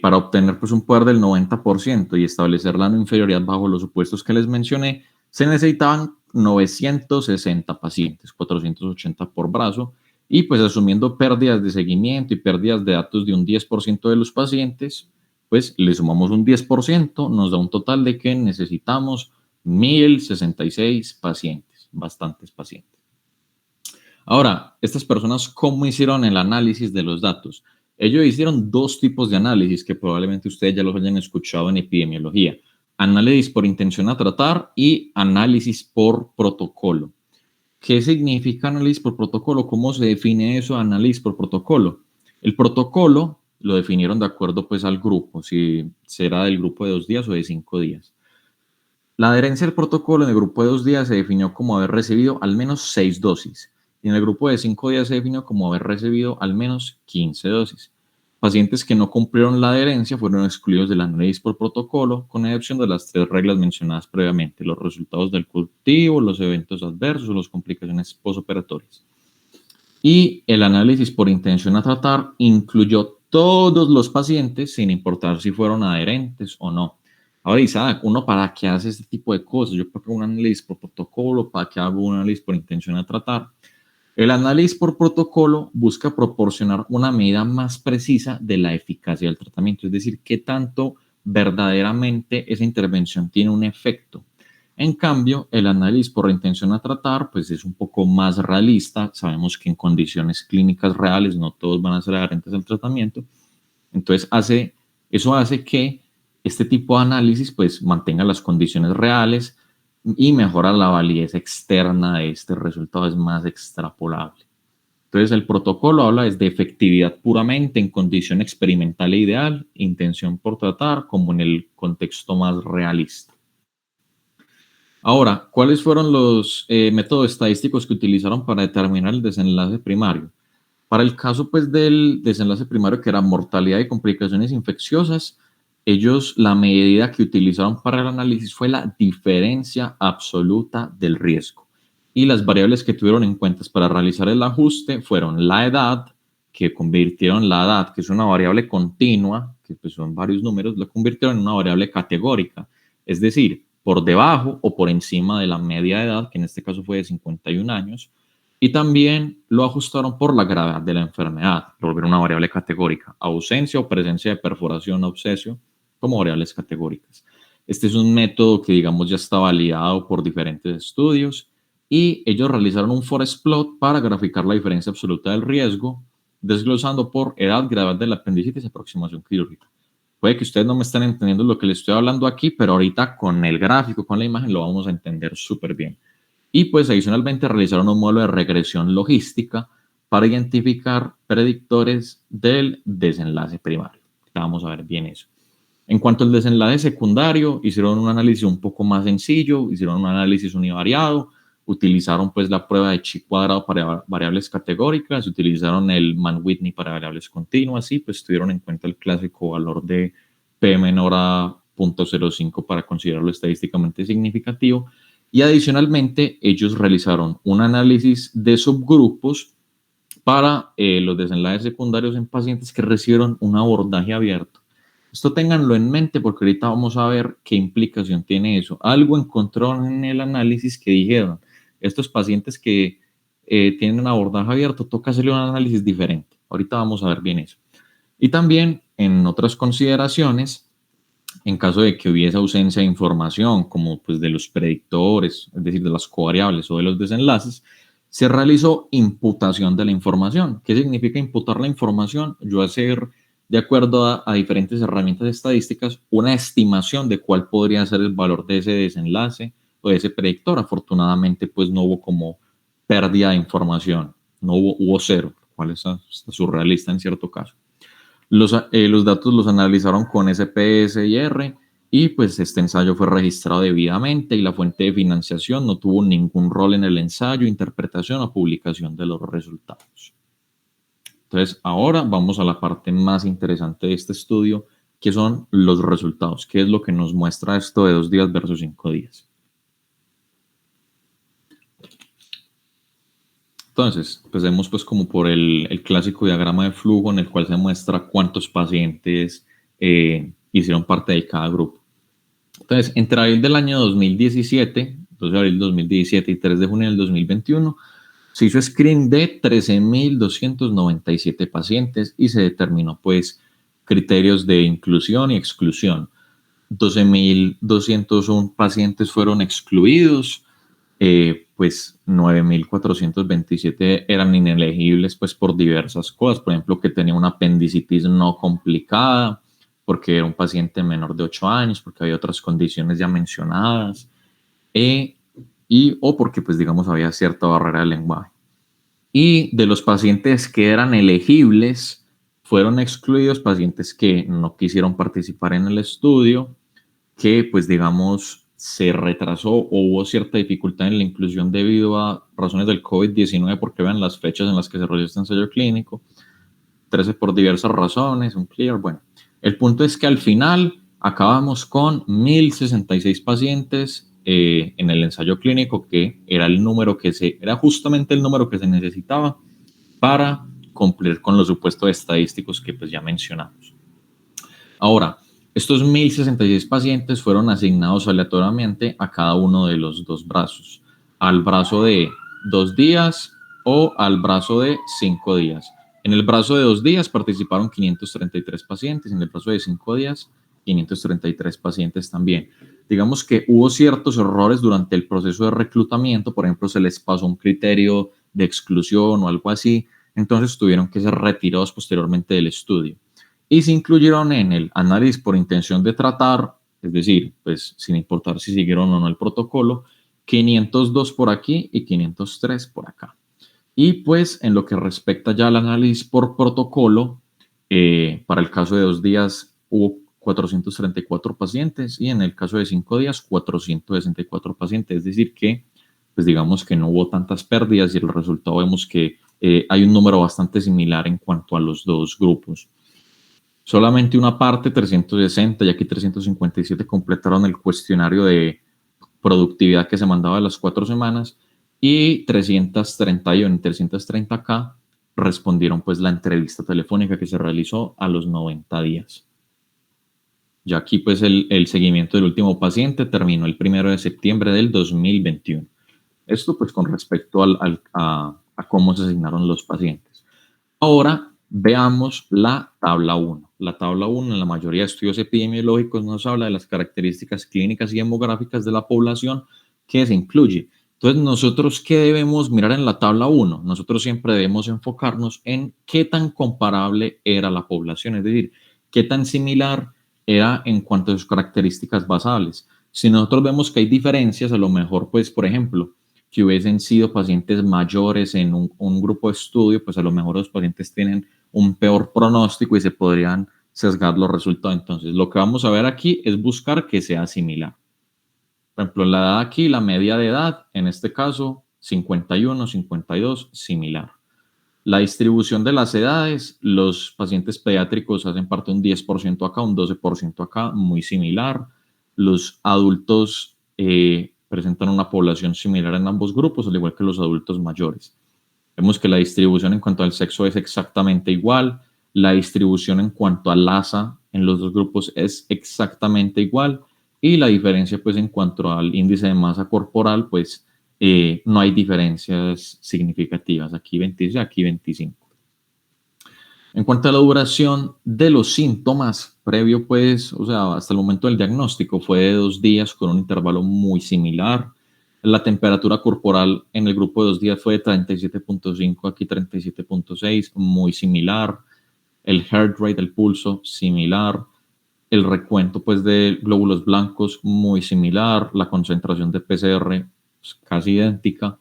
[SPEAKER 2] para obtener pues un poder del 90% y establecer la no inferioridad bajo los supuestos que les mencioné, se necesitaban 960 pacientes, 480 por brazo, y pues asumiendo pérdidas de seguimiento y pérdidas de datos de un 10% de los pacientes, pues le sumamos un 10%, nos da un total de que necesitamos 1066 pacientes, bastantes pacientes. Ahora, estas personas, ¿cómo hicieron el análisis de los datos? Ellos hicieron 2 tipos de análisis que probablemente ustedes ya los hayan escuchado en epidemiología. Análisis por intención a tratar y análisis por protocolo. ¿Qué significa análisis por protocolo? ¿Cómo se define eso, análisis por protocolo? El protocolo lo definieron de acuerdo pues al grupo, si será del grupo de 2 días o de 5 días. La adherencia al protocolo en el grupo de 2 días se definió como haber recibido al menos 6 dosis. Y en el grupo de 5 días se definió como haber recibido al menos 15 dosis. Pacientes que no cumplieron la adherencia fueron excluidos del análisis por protocolo, con excepción de las 3 reglas mencionadas previamente: los resultados del cultivo, los eventos adversos o las complicaciones postoperatorias. Y el análisis por intención a tratar incluyó todos los pacientes, sin importar si fueron adherentes o no. Ahora, Isaac, ¿uno para qué hace este tipo de cosas? Yo para qué hago un análisis por protocolo, para qué hago un análisis por intención a tratar. El análisis por protocolo busca proporcionar una medida más precisa de la eficacia del tratamiento, es decir, qué tanto verdaderamente esa intervención tiene un efecto. En cambio, el análisis por intención a tratar pues es un poco más realista. Sabemos que en condiciones clínicas reales no todos van a ser adherentes al tratamiento. Entonces, eso hace que este tipo de análisis pues mantenga las condiciones reales y mejora la validez externa de este resultado, es más extrapolable. Entonces, el protocolo habla de efectividad puramente en condición experimental e ideal, intención por tratar, como en el contexto más realista. Ahora, ¿cuáles fueron los métodos estadísticos que utilizaron para determinar el desenlace primario? Para el caso pues, del desenlace primario, que era mortalidad y complicaciones infecciosas, ellos la medida que utilizaron para el análisis fue la diferencia absoluta del riesgo. Y las variables que tuvieron en cuenta para realizar el ajuste fueron la edad, que convirtieron la edad, que es una variable continua, que pues son varios números, la convirtieron en una variable categórica, es decir, por debajo o por encima de la media de edad, que en este caso fue de 51 años, y también lo ajustaron por la gravedad de la enfermedad, lo volvieron una variable categórica, ausencia o presencia de perforación o absceso como variables categóricas. Este es un método que, digamos, ya está validado por diferentes estudios y ellos realizaron un forest plot para graficar la diferencia absoluta del riesgo, desglosando por edad, gravedad del apendicitis y aproximación quirúrgica. Puede que ustedes no me estén entendiendo lo que les estoy hablando aquí, pero ahorita con el gráfico, con la imagen, lo vamos a entender súper bien. Y pues adicionalmente realizaron un modelo de regresión logística para identificar predictores del desenlace primario. Vamos a ver bien eso. En cuanto al desenlace secundario, hicieron un análisis un poco más sencillo, hicieron un análisis univariado, utilizaron pues la prueba de chi cuadrado para variables categóricas, utilizaron el Mann-Whitney para variables continuas y pues tuvieron en cuenta el clásico valor de P menor a 0.05 para considerarlo estadísticamente significativo. Y adicionalmente, ellos realizaron un análisis de subgrupos para los desenlaces secundarios en pacientes que recibieron un abordaje abierto. Esto ténganlo en mente porque ahorita vamos a ver qué implicación tiene eso. Algo encontraron en el análisis que dijeron, estos pacientes que tienen un abordaje abierto, toca hacerle un análisis diferente. Ahorita vamos a ver bien eso. Y también en otras consideraciones, en caso de que hubiese ausencia de información, como pues de los predictores, es decir, de las covariables o de los desenlaces, se realizó imputación de la información. ¿Qué significa imputar la información? Yo hacer, de acuerdo a diferentes herramientas estadísticas, una estimación de cuál podría ser el valor de ese desenlace o de ese predictor. Afortunadamente, pues no hubo como pérdida de información, no hubo cero, lo cual es surrealista en cierto caso. Los datos los analizaron con SPS y R y pues este ensayo fue registrado debidamente y la fuente de financiación no tuvo ningún rol en el ensayo, interpretación o publicación de los resultados. Entonces, ahora vamos a la parte más interesante de este estudio, que son los resultados. ¿Qué es lo que nos muestra esto de 2 días versus 5 días? Entonces, empecemos pues como por el clásico diagrama de flujo en el cual se muestra cuántos pacientes hicieron parte de cada grupo. Entonces, entre abril del año 2017, 2 de abril del 2017 y 3 de junio del 2021, se hizo screen de 13.297 pacientes y se determinó pues criterios de inclusión y exclusión. 12.201 pacientes fueron excluidos, pues 9.427 eran inelegibles pues por diversas cosas, por ejemplo que tenía una apendicitis no complicada, porque era un paciente menor de 8 años, porque había otras condiciones ya mencionadas, o porque pues digamos había cierta barrera del lenguaje. Y de los pacientes que eran elegibles, fueron excluidos pacientes que no quisieron participar en el estudio, que pues digamos se retrasó o hubo cierta dificultad en la inclusión debido a razones del COVID-19, porque vean las fechas en las que se realizó este ensayo clínico, 13 por diversas razones, un clear, bueno. El punto es que al final acabamos con 1.066 pacientes en el ensayo clínico, que era el número era justamente el número que se necesitaba para cumplir con los supuestos estadísticos que pues ya mencionamos. Ahora, estos 1.066 pacientes fueron asignados aleatoriamente a cada uno de los 2 brazos, al brazo de 2 días o al brazo de 5 días. En el brazo de 2 días participaron 533 pacientes, en el brazo de 5 días 533 pacientes también. Digamos que hubo ciertos errores durante el proceso de reclutamiento, por ejemplo, se les pasó un criterio de exclusión o algo así, entonces tuvieron que ser retirados posteriormente del estudio. Y se incluyeron en el análisis por intención de tratar, es decir, pues sin importar si siguieron o no el protocolo, 502 por aquí y 503 por acá. Y pues en lo que respecta ya al análisis por protocolo, para el caso de 2 días hubo 434 pacientes y en el caso de 5 días 464 pacientes, es decir que pues digamos que no hubo tantas pérdidas y el resultado vemos que hay un número bastante similar en cuanto a los 2 grupos. Solamente una parte, 360 y aquí 357, completaron el cuestionario de productividad que se mandaba a las 4 semanas y 330 acá respondieron pues la entrevista telefónica que se realizó a los 90 días. Ya aquí pues el seguimiento del último paciente terminó el 1 de septiembre del 2021. Esto pues con respecto a cómo se asignaron los pacientes. Ahora veamos la tabla 1. La tabla 1 en la mayoría de estudios epidemiológicos nos habla de las características clínicas y demográficas de la población que se incluye. Entonces, ¿nosotros qué debemos mirar en la tabla 1? Nosotros siempre debemos enfocarnos en qué tan comparable era la población, es decir, qué tan similar era en cuanto a sus características basales. Si nosotros vemos que hay diferencias, a lo mejor, pues, por ejemplo, que hubiesen sido pacientes mayores en un grupo de estudio, pues a lo mejor los pacientes tienen un peor pronóstico y se podrían sesgar los resultados. Entonces, lo que vamos a ver aquí es buscar que sea similar. Por ejemplo, la edad aquí, la media de edad, en este caso, 51, 52, similar. La distribución de las edades, los pacientes pediátricos hacen parte un 10% acá, un 12% acá, muy similar. Los adultos presentan una población similar en ambos grupos, al igual que los adultos mayores. Vemos que la distribución en cuanto al sexo es exactamente igual. La distribución en cuanto al ASA en los dos grupos es exactamente igual. Y la diferencia, pues, en cuanto al índice de masa corporal, pues, no hay diferencias significativas. Aquí 26, aquí 25. En cuanto a la duración de los síntomas, previo, pues, o sea, hasta el momento del diagnóstico fue de 2 días con un intervalo muy similar. La temperatura corporal en el grupo de 2 días fue de 37.5, aquí 37.6, muy similar. El heart rate, el pulso, similar. El recuento, pues, de glóbulos blancos, muy similar. La concentración de PCR, pues, casi idéntica.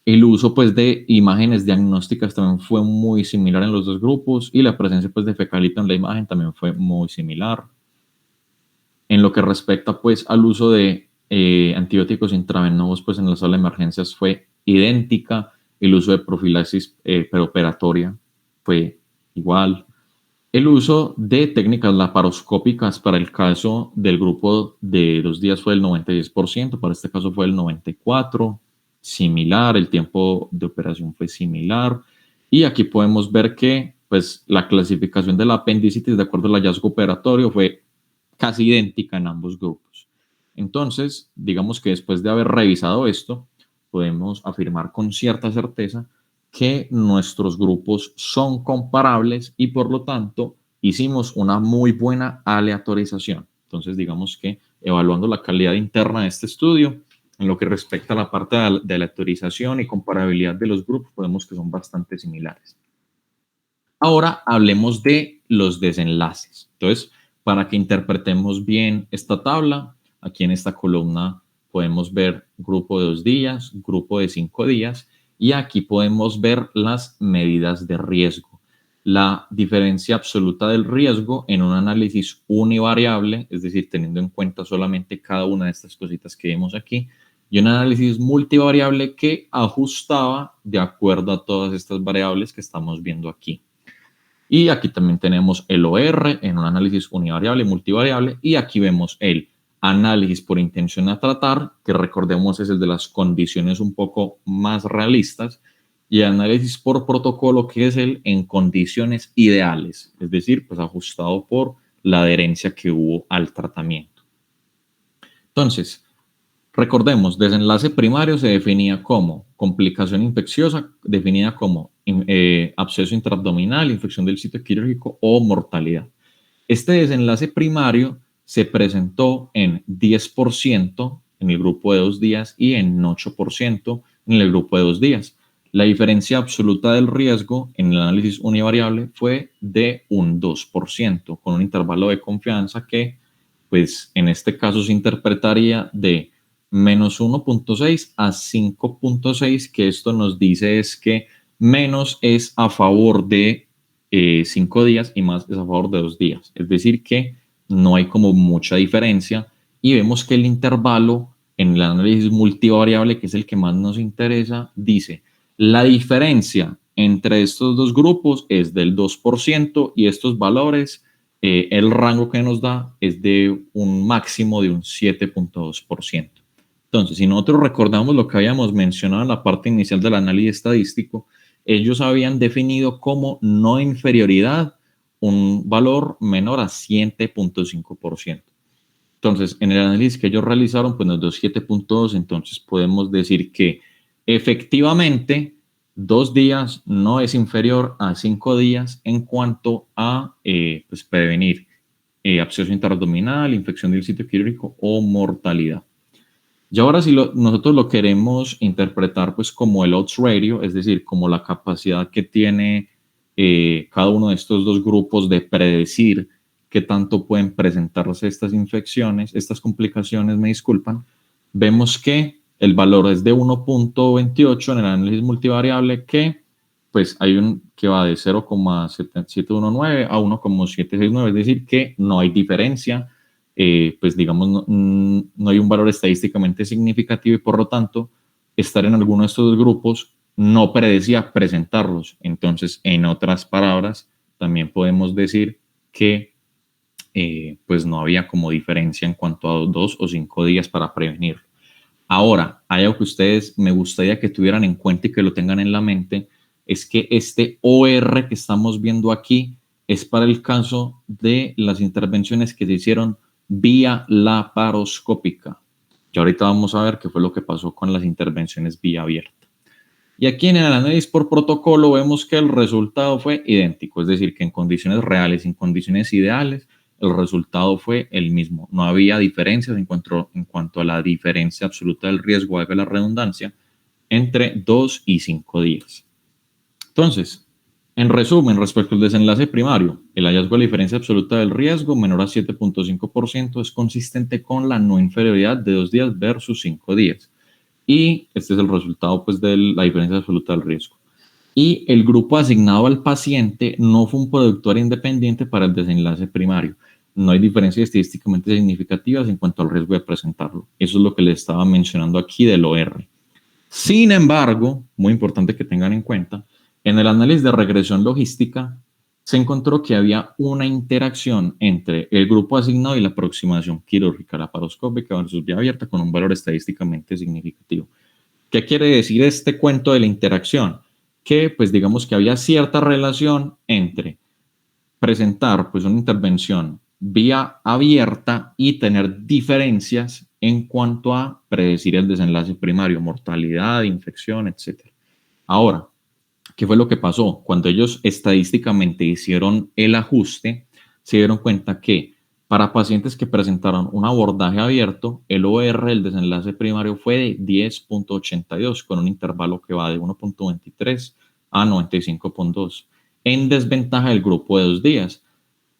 [SPEAKER 2] El uso, pues, de imágenes diagnósticas también fue muy similar en los dos grupos, y la presencia, pues, de fecalito en la imagen también fue muy similar. En lo que respecta, pues, al uso de antibióticos intravenosos, pues, en la sala de emergencias fue idéntica. El uso de profilaxis preoperatoria fue igual. El uso de técnicas laparoscópicas para el caso del grupo de 2 días fue del 96%, para este caso fue del 94%, similar. El tiempo de operación fue similar. Y aquí podemos ver que, pues, la clasificación de la apendicitis de acuerdo al hallazgo operatorio fue casi idéntica en ambos grupos. Entonces, digamos que después de haber revisado esto, podemos afirmar con cierta certeza que nuestros grupos son comparables y, por lo tanto, hicimos una muy buena aleatorización. Entonces, digamos que evaluando la calidad interna de este estudio, en lo que respecta a la parte de aleatorización y comparabilidad de los grupos, podemos que son bastante similares. Ahora hablemos de los desenlaces. Entonces, para que interpretemos bien esta tabla, aquí en esta columna podemos ver grupo de 2 días, grupo de 5 días, y aquí podemos ver las medidas de riesgo. La diferencia absoluta del riesgo en un análisis univariable, es decir, teniendo en cuenta solamente cada una de estas cositas que vemos aquí, y un análisis multivariable que ajustaba de acuerdo a todas estas variables que estamos viendo aquí. Y aquí también tenemos el OR en un análisis univariable y multivariable, y aquí vemos el análisis por intención a tratar, que recordemos es el de las condiciones un poco más realistas, y el análisis por protocolo, que es el en condiciones ideales, es decir, pues ajustado por la adherencia que hubo al tratamiento. Entonces, recordemos, desenlace primario se definía como complicación infecciosa, definida como absceso intraabdominal, infección del sitio quirúrgico o mortalidad. Este desenlace primario se presentó en 10% en el grupo de 2 días y en 8% en el grupo de 2 días. La diferencia absoluta del riesgo en el análisis univariable fue de un 2%, con un intervalo de confianza que, pues, en este caso se interpretaría de menos 1.6 a 5.6, que esto nos dice es que menos es a favor de 5 días y más es a favor de 2 días. Es decir, que no hay como mucha diferencia, y vemos que el intervalo en el análisis multivariable, que es el que más nos interesa, dice la diferencia entre estos dos grupos es del 2%, y estos valores, el rango que nos da es de un máximo de un 7.2%. Entonces, si nosotros recordamos lo que habíamos mencionado en la parte inicial del análisis estadístico, ellos habían definido como no inferioridad un valor menor a 7.5%. Entonces, en el análisis que ellos realizaron, pues nos dio 7.2, entonces podemos decir que efectivamente 2 días no es inferior a 5 días en cuanto a pues prevenir absceso intraabdominal, infección del sitio quirúrgico o mortalidad. Y ahora, si nosotros lo queremos interpretar pues como el odds ratio, es decir, como la capacidad que tiene cada uno de estos dos grupos de predecir qué tanto pueden presentarse estas infecciones, estas complicaciones, me disculpan, vemos que el valor es de 1.28 en el análisis multivariable, que pues hay un que va de 0,719 a 1,769, es decir, que no hay diferencia, pues digamos, no hay un valor estadísticamente significativo y por lo tanto, estar en alguno de estos grupos no predecía presentarlos. Entonces, en otras palabras, también podemos decir que pues no había como diferencia en cuanto a 2 o 5 días para prevenirlo. Ahora, hay algo que ustedes me gustaría que tuvieran en cuenta y que lo tengan en la mente, es que este OR que estamos viendo aquí es para el caso de las intervenciones que se hicieron vía laparoscópica. Y ahorita vamos a ver qué fue lo que pasó con las intervenciones vía abierta. Y aquí en el análisis por protocolo vemos que el resultado fue idéntico, es decir, que en condiciones reales y en condiciones ideales, el resultado fue el mismo. No había diferencias en cuanto a la diferencia absoluta del riesgo, valga la redundancia, entre 2 y 5 días. Entonces, en resumen, respecto al desenlace primario, el hallazgo de la diferencia absoluta del riesgo menor a 7.5% es consistente con la no inferioridad de 2 días versus 5 días. Y este es el resultado pues, de la diferencia absoluta del riesgo. Y el grupo asignado al paciente no fue un productor independiente para el desenlace primario. No hay diferencias estadísticamente significativas en cuanto al riesgo de presentarlo. Eso es lo que les estaba mencionando aquí del OR. Sin embargo, muy importante que tengan en cuenta, en el análisis de regresión logística se encontró que había una interacción entre el grupo asignado y la aproximación quirúrgica laparoscópica versus vía abierta con un valor estadísticamente significativo. ¿Qué quiere decir este cuento de la interacción? Que pues digamos que había cierta relación entre presentar pues una intervención vía abierta y tener diferencias en cuanto a predecir el desenlace primario, mortalidad, infección, etc. Ahora, ¿qué fue lo que pasó? Cuando ellos estadísticamente hicieron el ajuste, se dieron cuenta que para pacientes que presentaron un abordaje abierto, el OR, el desenlace primario, fue de 10.82, con un intervalo que va de 1.23 a 95.2, en desventaja del grupo de 2 días.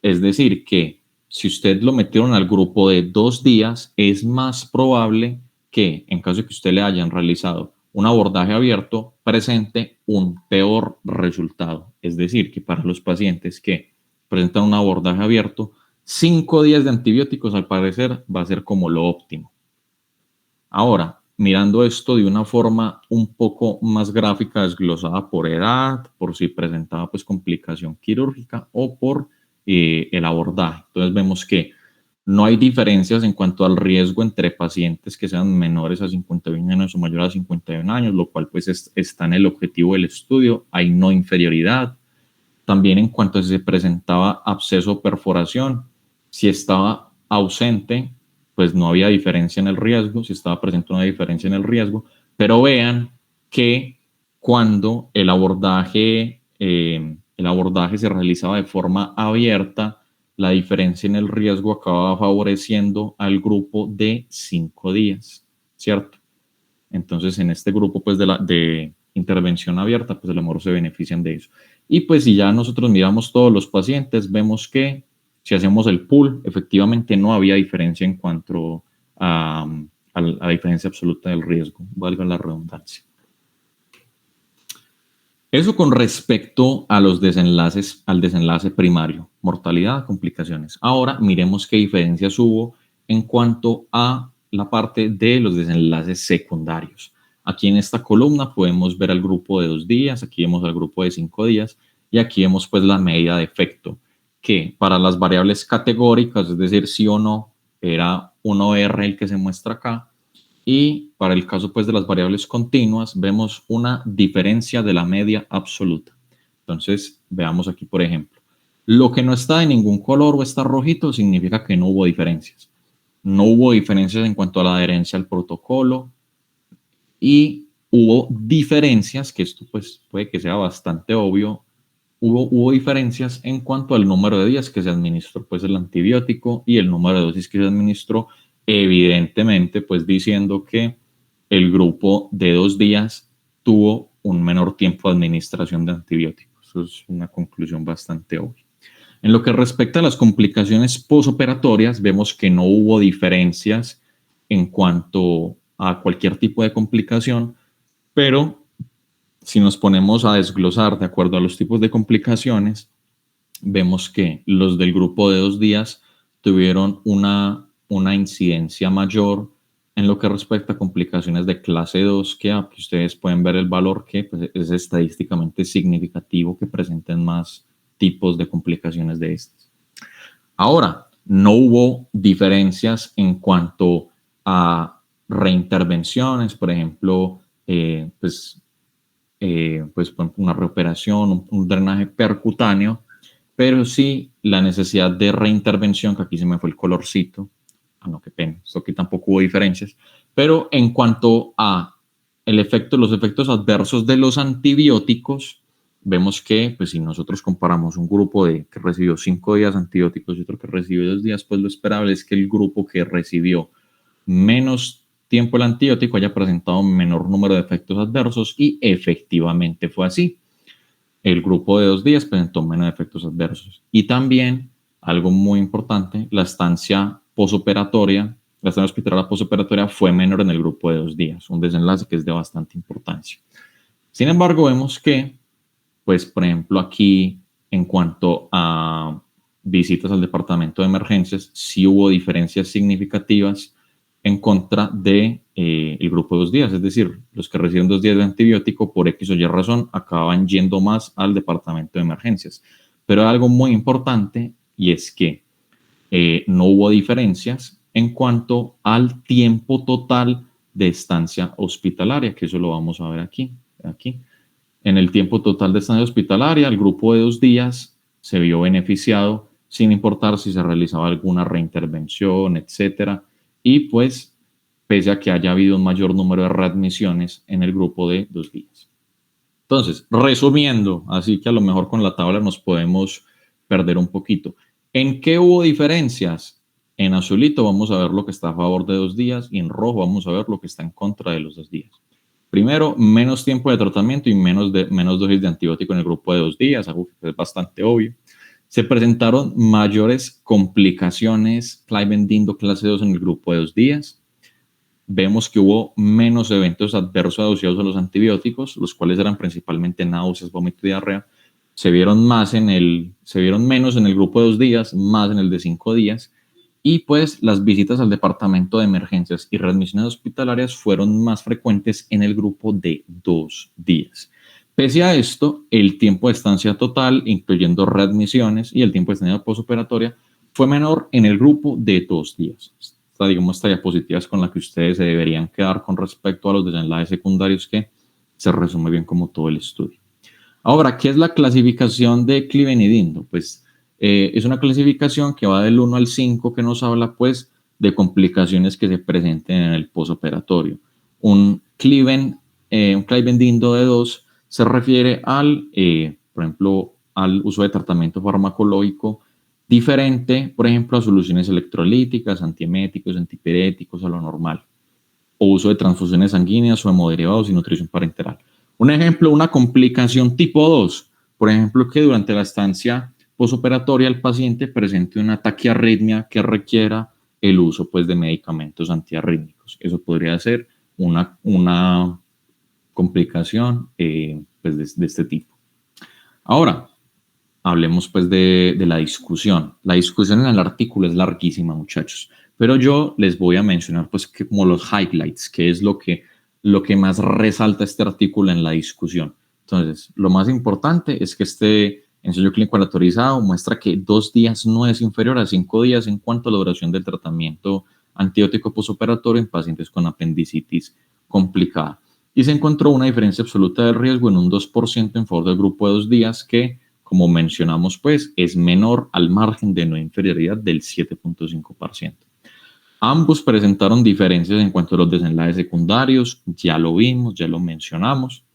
[SPEAKER 2] Es decir, que si usted lo metieron al grupo de 2 días, es más probable que, en caso de que usted le hayan realizado un abordaje abierto, presente un peor resultado. Es decir, que para los pacientes que presentan un abordaje abierto, 5 días de antibióticos al parecer va a ser como lo óptimo. Ahora, mirando esto de una forma un poco más gráfica, desglosada por edad, por si presentaba pues complicación quirúrgica o por el abordaje. Entonces vemos que no hay diferencias en cuanto al riesgo entre pacientes que sean menores a 51 años o mayores a 51 años, lo cual pues está en el objetivo del estudio. Hay no inferioridad. También en cuanto a si se presentaba absceso o perforación, si estaba ausente, pues no había diferencia en el riesgo, si estaba presente una diferencia en el riesgo, pero vean que cuando el abordaje se realizaba de forma abierta, la diferencia en el riesgo acababa favoreciendo al grupo de 5 días, ¿cierto? Entonces, en este grupo pues, de intervención abierta, pues a lo mejor se benefician de eso. Y pues si ya nosotros miramos todos los pacientes, vemos que si hacemos el pool, efectivamente no había diferencia en cuanto a la diferencia absoluta del riesgo, valga la redundancia. Eso con respecto a los desenlaces, al desenlace primario, mortalidad, complicaciones. Ahora miremos qué diferencias hubo en cuanto a la parte de los desenlaces secundarios. Aquí en esta columna podemos ver al grupo de 2 días, aquí vemos al grupo de 5 días y aquí vemos pues la medida de efecto, que para las variables categóricas, es decir, sí o no, era un OR el que se muestra acá, y para el caso pues de las variables continuas vemos una diferencia de la media absoluta. Entonces veamos aquí por ejemplo, lo que no está en ningún color o está rojito significa que no hubo diferencias. No hubo diferencias en cuanto a la adherencia al protocolo y hubo diferencias, que esto pues puede que sea bastante obvio, hubo diferencias en cuanto al número de días que se administró pues el antibiótico y el número de dosis que se administró, evidentemente pues diciendo que el grupo de 2 días tuvo un menor tiempo de administración de antibióticos. Eso es una conclusión bastante obvia. En lo que respecta a las complicaciones posoperatorias, vemos que no hubo diferencias en cuanto a cualquier tipo de complicación, pero si nos ponemos a desglosar de acuerdo a los tipos de complicaciones, vemos que los del grupo de 2 días tuvieron una incidencia mayor en lo que respecta a complicaciones de clase 2, que aquí ustedes pueden ver el valor que pues, es estadísticamente significativo que presenten más tipos de complicaciones de estas. Ahora, no hubo diferencias en cuanto a reintervenciones, por ejemplo, pues una reoperación, un drenaje percutáneo, pero sí la necesidad de reintervención, que aquí se me fue el colorcito, no, qué pena, esto aquí tampoco hubo diferencias, pero en cuanto a los efectos adversos de los antibióticos, vemos que pues si nosotros comparamos un grupo que recibió 5 días antibióticos y otro que recibió 2 días, pues lo esperable es que el grupo que recibió menos tiempo el antibiótico haya presentado un menor número de efectos adversos, y efectivamente fue así. El grupo de 2 días presentó menos efectos adversos. Y también, algo muy importante, la estancia hospitalaria posoperatoria fue menor en el grupo de 2 días, un desenlace que es de bastante importancia. Sin embargo, vemos que, pues, por ejemplo, aquí, en cuanto a visitas al departamento de emergencias, sí hubo diferencias significativas en contra de el grupo de 2 días, es decir, los que reciben 2 días de antibiótico por X o Y razón acaban yendo más al departamento de emergencias. Pero hay algo muy importante, y es que no hubo diferencias en cuanto al tiempo total de estancia hospitalaria, que eso lo vamos a ver aquí. En el tiempo total de estancia hospitalaria, el grupo de 2 días se vio beneficiado sin importar si se realizaba alguna reintervención, etcétera. Y pues, pese a que haya habido un mayor número de readmisiones en el grupo de 2 días. Entonces, resumiendo, así que a lo mejor con la tabla nos podemos perder un poquito. ¿En qué hubo diferencias? En azulito vamos a ver lo que está a favor de 2 días y en rojo vamos a ver lo que está en contra de los 2 días. Primero, menos tiempo de tratamiento y menos dosis de antibiótico en el grupo de 2 días, algo que es bastante obvio. Se presentaron mayores complicaciones Clyven-Dindo clase 2 en el grupo de 2 días. Vemos que hubo menos eventos adversos asociados a los antibióticos, los cuales eran principalmente náuseas, vómito y diarrea. Se vieron menos en el grupo de 2 días, más en el de 5 días. Y pues las visitas al departamento de emergencias y readmisiones hospitalarias fueron más frecuentes en el grupo de 2 días. Pese a esto, el tiempo de estancia total, incluyendo readmisiones y el tiempo de estancia posoperatoria, fue menor en el grupo de 2 días. Esta diapositiva es con la que ustedes se deberían quedar con respecto a los desenlaces secundarios, que se resume bien como todo el estudio. Ahora, ¿qué es la clasificación de Clyven y Dindo? Pues es una clasificación que va del 1 al 5, que nos habla pues de complicaciones que se presenten en el posoperatorio. Un Clyven-Dindo de 2 se refiere por ejemplo, al uso de tratamiento farmacológico diferente, por ejemplo, a soluciones electrolíticas, antieméticos, antipiréticos, a lo normal, o uso de transfusiones sanguíneas o hemoderivados y nutrición parenteral. Un ejemplo, una complicación tipo 2, por ejemplo, que durante la estancia posoperatoria el paciente presente una taquiarritmia que requiera el uso pues, de medicamentos antiarrítmicos. Eso podría ser una complicación pues, de este tipo. Ahora, hablemos pues de la discusión. La discusión en el artículo es larguísima, muchachos, pero yo les voy a mencionar pues como los highlights, que es lo que más resalta este artículo en la discusión. Entonces, lo más importante es que este ensayo clínico aleatorizado muestra que 2 días no es inferior a 5 días en cuanto a la duración del tratamiento antibiótico posoperatorio en pacientes con apendicitis complicada. Y se encontró una diferencia absoluta de riesgo en un 2% en favor del grupo de 2 días, que, como mencionamos, pues, es menor al margen de no inferioridad del 7.5%. Ambos presentaron diferencias en cuanto a los desenlaces secundarios, ya lo vimos, ya lo mencionamos.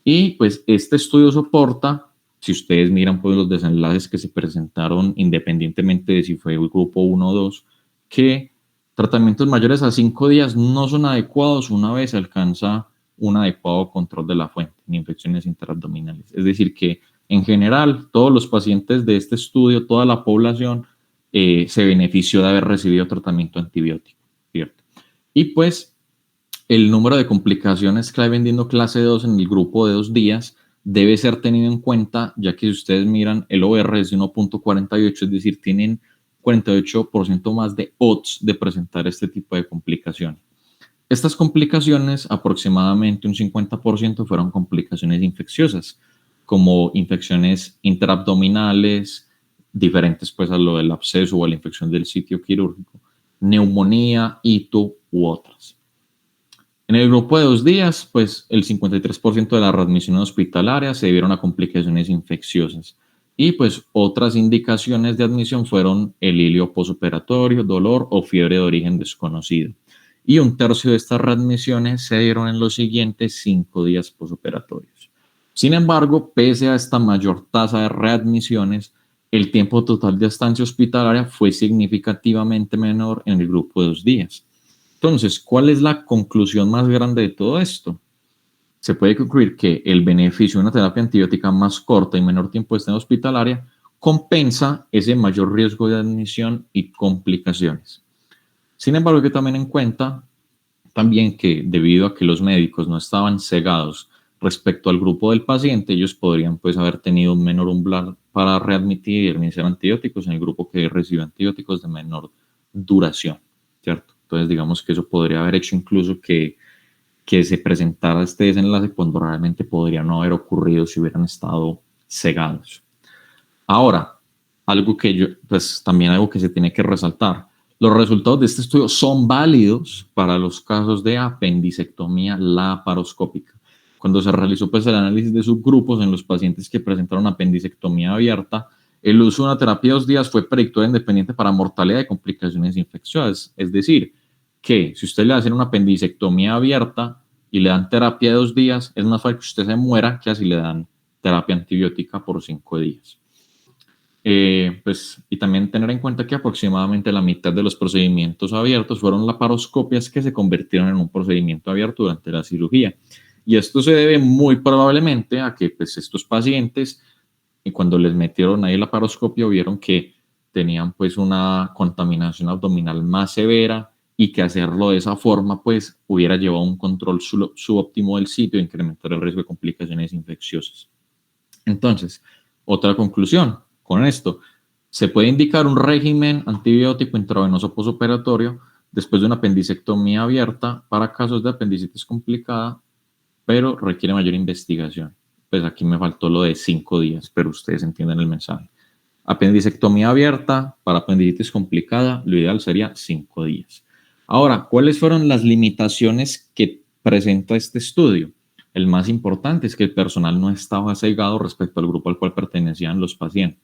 [SPEAKER 2] Y pues este estudio soporta, si ustedes miran pues los desenlaces que se presentaron independientemente de si fue el grupo 1 o 2, que tratamientos mayores a 5 días no son adecuados una vez se alcanza un adecuado control de la fuente en infecciones interabdominales. Es decir, que en general todos los pacientes de este estudio, toda la población, se benefició de haber recibido tratamiento antibiótico, ¿cierto? Y pues el número de complicaciones que hay vendiendo clase 2 en el grupo de 2 días debe ser tenido en cuenta, ya que si ustedes miran, el OR es de 1.48, es decir, tienen 48% más de odds de presentar este tipo de complicaciones. Estas complicaciones, aproximadamente un 50% fueron complicaciones infecciosas, como infecciones interabdominales, diferentes pues a lo del absceso o a la infección del sitio quirúrgico, neumonía, hito u otras. En el grupo de 2 días, pues el 53% de las readmisiones hospitalarias se debieron a complicaciones infecciosas. Y pues otras indicaciones de admisión fueron el hilio posoperatorio, dolor o fiebre de origen desconocido. Y 1/3 de estas readmisiones se dieron en los siguientes 5 días posoperatorios. Sin embargo, pese a esta mayor tasa de readmisiones, el tiempo total de estancia hospitalaria fue significativamente menor en el grupo de 2 días. Entonces, ¿cuál es la conclusión más grande de todo esto? Se puede concluir que el beneficio de una terapia antibiótica más corta y menor tiempo de estancia hospitalaria compensa ese mayor riesgo de admisión y complicaciones. Sin embargo, hay que tomar en cuenta también que debido a que los médicos no estaban cegados respecto al grupo del paciente, ellos podrían pues haber tenido un menor umbral para readmitir y administrar antibióticos en el grupo que recibe antibióticos de menor duración, ¿cierto? Entonces, digamos que eso podría haber hecho incluso que se presentara este desenlace cuando realmente podría no haber ocurrido si hubieran estado cegados. Ahora, también algo que se tiene que resaltar. Los resultados de este estudio son válidos para los casos de apendicectomía laparoscópica. Cuando se realizó pues, el análisis de subgrupos en los pacientes que presentaron apendicectomía abierta, el uso de una terapia de 2 días fue predictor independiente para mortalidad y complicaciones infecciosas. Es decir, que si usted le hacen una apendicectomía abierta y le dan terapia de 2 días, es más fácil que usted se muera que así le dan terapia antibiótica por 5 días. Y también tener en cuenta que aproximadamente la mitad de los procedimientos abiertos fueron laparoscopias que se convirtieron en un procedimiento abierto durante la cirugía. Y esto se debe muy probablemente a que pues, estos pacientes, cuando les metieron ahí la laparoscopia, vieron que tenían pues una contaminación abdominal más severa y que hacerlo de esa forma pues hubiera llevado a un control subóptimo del sitio e incrementar el riesgo de complicaciones infecciosas. Entonces, otra conclusión con esto, se puede indicar un régimen antibiótico intravenoso posoperatorio después de una apendicectomía abierta para casos de apendicitis complicada, pero requiere mayor investigación. Pues aquí me faltó lo de 5 días, pero ustedes entienden el mensaje. Apendicectomía abierta para apendicitis complicada, lo ideal sería 5 días. Ahora, ¿cuáles fueron las limitaciones que presenta este estudio? El más importante es que el personal no estaba cegado respecto al grupo al cual pertenecían los pacientes.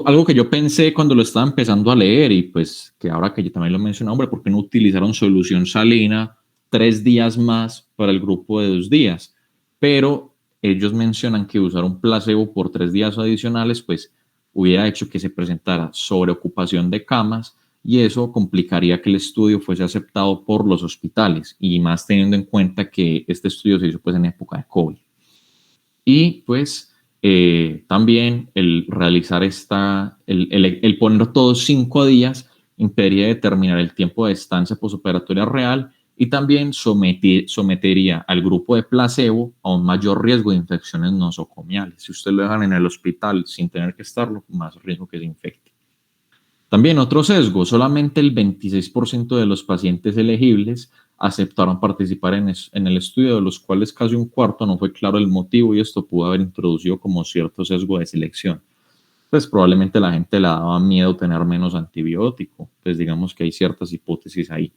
[SPEAKER 2] Algo que yo pensé cuando lo estaba empezando a leer y pues que ahora que yo también lo mencioné, hombre, ¿por qué no utilizaron solución salina 3 días más para el grupo de 2 días? Pero ellos mencionan que usar un placebo por 3 días adicionales pues hubiera hecho que se presentara sobreocupación de camas y eso complicaría que el estudio fuese aceptado por los hospitales y más teniendo en cuenta que este estudio se hizo pues en época de COVID. Y pues también el realizar el poner todos 5 días impediría determinar el tiempo de estancia posoperatoria real y también sometería al grupo de placebo a un mayor riesgo de infecciones nosocomiales. Si usted lo dejan en el hospital sin tener que estarlo, más riesgo que se infecte. También otro sesgo, solamente el 26% de los pacientes elegibles aceptaron participar en el estudio, de los cuales casi un cuarto no fue claro el motivo y esto pudo haber introducido como cierto sesgo de selección. Pues probablemente la gente le daba miedo tener menos antibiótico, pues digamos que hay ciertas hipótesis ahí.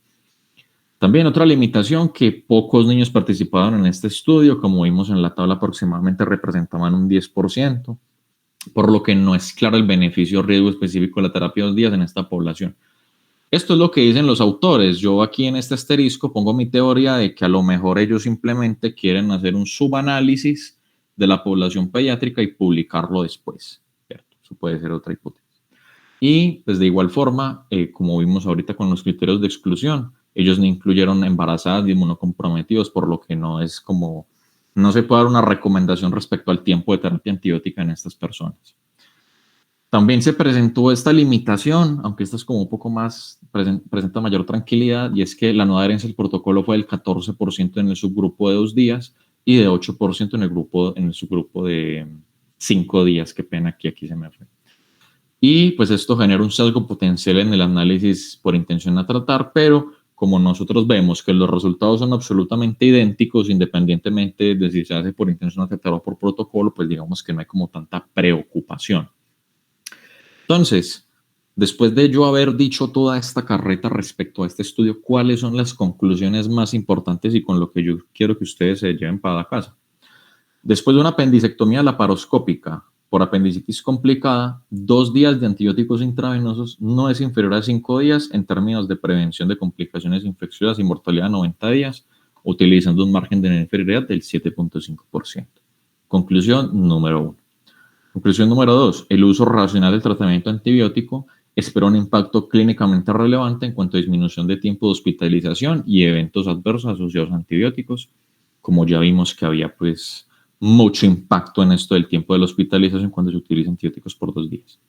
[SPEAKER 2] También otra limitación, que pocos niños participaron en este estudio, como vimos en la tabla aproximadamente representaban un 10%, por lo que no es claro el beneficio o riesgo específico de la terapia de 2 días en esta población. Esto es lo que dicen los autores. Yo aquí en este asterisco pongo mi teoría de que a lo mejor ellos simplemente quieren hacer un subanálisis de la población pediátrica y publicarlo después. ¿Cierto? Eso puede ser otra hipótesis. Y pues de igual forma, como vimos ahorita con los criterios de exclusión, ellos no incluyeron embarazadas y inmunocomprometidos, por lo que no se puede dar una recomendación respecto al tiempo de terapia antibiótica en estas personas. También se presentó esta limitación, aunque esta es como un poco más, presenta mayor tranquilidad, y es que la no adherencia al protocolo fue del 14% en el subgrupo de 2 días y de 8% en el subgrupo de 5 días. Qué pena que aquí se me fue. Y pues esto genera un sesgo potencial en el análisis por intención a tratar, pero como nosotros vemos que los resultados son absolutamente idénticos, independientemente de si se hace por intención a tratar o por protocolo, pues digamos que no hay como tanta preocupación. Entonces, después de yo haber dicho toda esta carreta respecto a este estudio, ¿cuáles son las conclusiones más importantes y con lo que yo quiero que ustedes se lleven para la casa? Después de una apendicectomía laparoscópica por apendicitis complicada, 2 días de antibióticos intravenosos no es inferior a 5 días en términos de prevención de complicaciones infecciosas y mortalidad a 90 días, utilizando un margen de no inferioridad del 7.5%. Conclusión número 1. Conclusión número 2. El uso racional del tratamiento antibiótico espera un impacto clínicamente relevante en cuanto a disminución de tiempo de hospitalización y eventos adversos asociados a antibióticos, como ya vimos que había pues mucho impacto en esto del tiempo de la hospitalización cuando se utilizan antibióticos por 2 días.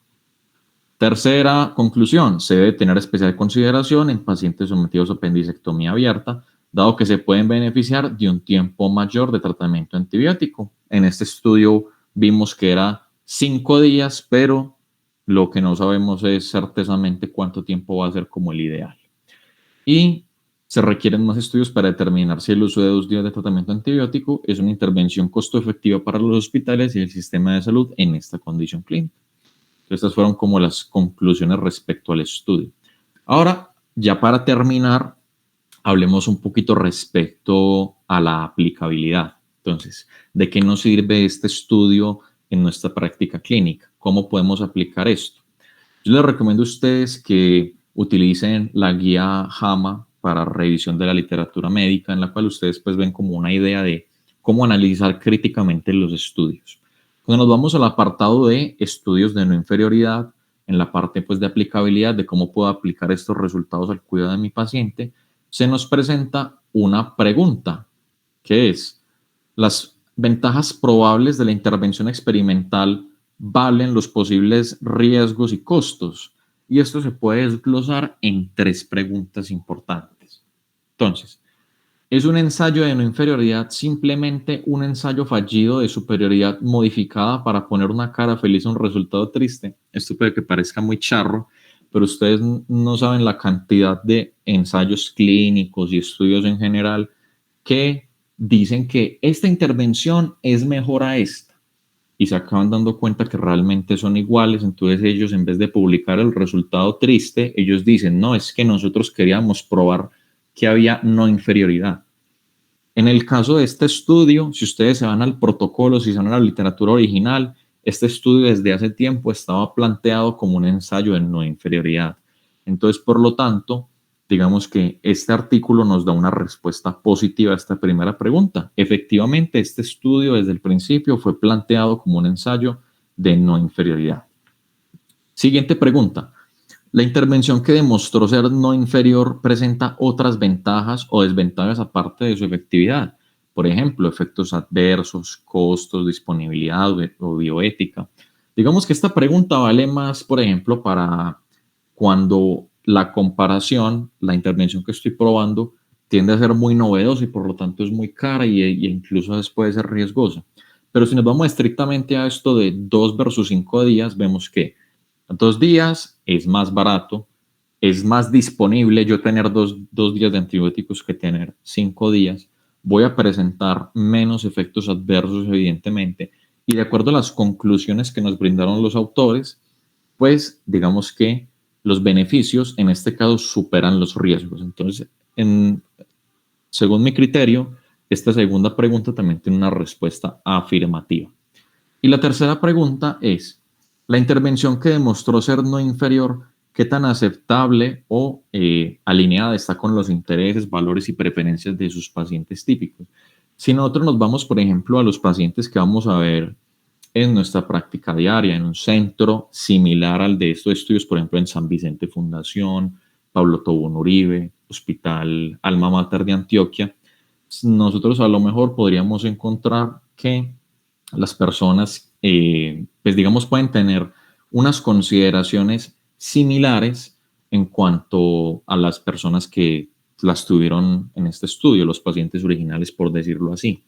[SPEAKER 2] Tercera conclusión, se debe tener especial consideración en pacientes sometidos a apendicectomía abierta, dado que se pueden beneficiar de un tiempo mayor de tratamiento antibiótico. En este estudio vimos que era 5 días, pero lo que no sabemos es certezamente cuánto tiempo va a ser como el ideal. Y se requieren más estudios para determinar si el uso de 2 días de tratamiento antibiótico es una intervención costo efectiva para los hospitales y el sistema de salud en esta condición clínica. Estas fueron como las conclusiones respecto al estudio. Ahora, ya para terminar, hablemos un poquito respecto a la aplicabilidad. Entonces, ¿de qué nos sirve este estudio en nuestra práctica clínica? ¿Cómo podemos aplicar esto? Yo les recomiendo a ustedes que utilicen la guía JAMA para revisión de la literatura médica, en la cual ustedes pues ven como una idea de cómo analizar críticamente los estudios. Cuando nos vamos al apartado de estudios de no inferioridad, en la parte pues de aplicabilidad, de cómo puedo aplicar estos resultados al cuidado de mi paciente, se nos presenta una pregunta, que es: ¿las ventajas probables de la intervención experimental valen los posibles riesgos y costos? Y esto se puede desglosar en 3 preguntas importantes. Entonces, ¿es un ensayo de no inferioridad simplemente un ensayo fallido de superioridad modificada para poner una cara feliz a un resultado triste? Esto puede que parezca muy charro, pero ustedes no saben la cantidad de ensayos clínicos y estudios en general que dicen que esta intervención es mejor a esta y se acaban dando cuenta que realmente son iguales. Entonces ellos, en vez de publicar el resultado triste, ellos dicen: no, es que nosotros queríamos probar que había no inferioridad. En el caso de este estudio, si ustedes se van al protocolo, si se van a la literatura original, este estudio desde hace tiempo estaba planteado como un ensayo de no inferioridad. Entonces, por lo tanto, digamos que este artículo nos da una respuesta positiva a esta primera pregunta. Efectivamente, este estudio desde el principio fue planteado como un ensayo de no inferioridad. Siguiente pregunta. ¿La intervención que demostró ser no inferior presenta otras ventajas o desventajas aparte de su efectividad? Por ejemplo, efectos adversos, costos, disponibilidad o bioética. Digamos que esta pregunta vale más, por ejemplo, para cuando la comparación, la intervención que estoy probando, tiende a ser muy novedosa y por lo tanto es muy cara e incluso puede ser riesgosa. Pero si nos vamos estrictamente a esto de 2 versus 5 días, vemos que 2 días es más barato, es más disponible yo tener 2 días de antibióticos que tener 5 días. Voy a presentar menos efectos adversos, evidentemente, y de acuerdo a las conclusiones que nos brindaron los autores, pues digamos que los beneficios en este caso superan los riesgos. Entonces, según mi criterio, esta segunda pregunta también tiene una respuesta afirmativa. Y la tercera pregunta es: ¿la intervención que demostró ser no inferior, qué tan aceptable o alineada está con los intereses, valores y preferencias de sus pacientes típicos? Si nosotros nos vamos, por ejemplo, a los pacientes que vamos a ver en nuestra práctica diaria, en un centro similar al de estos estudios, por ejemplo, en San Vicente Fundación, Pablo Tobón Uribe, Hospital Alma Mater de Antioquia, nosotros a lo mejor podríamos encontrar que las personas, pues digamos, pueden tener unas consideraciones similares en cuanto a las personas que las tuvieron en este estudio, los pacientes originales, por decirlo así.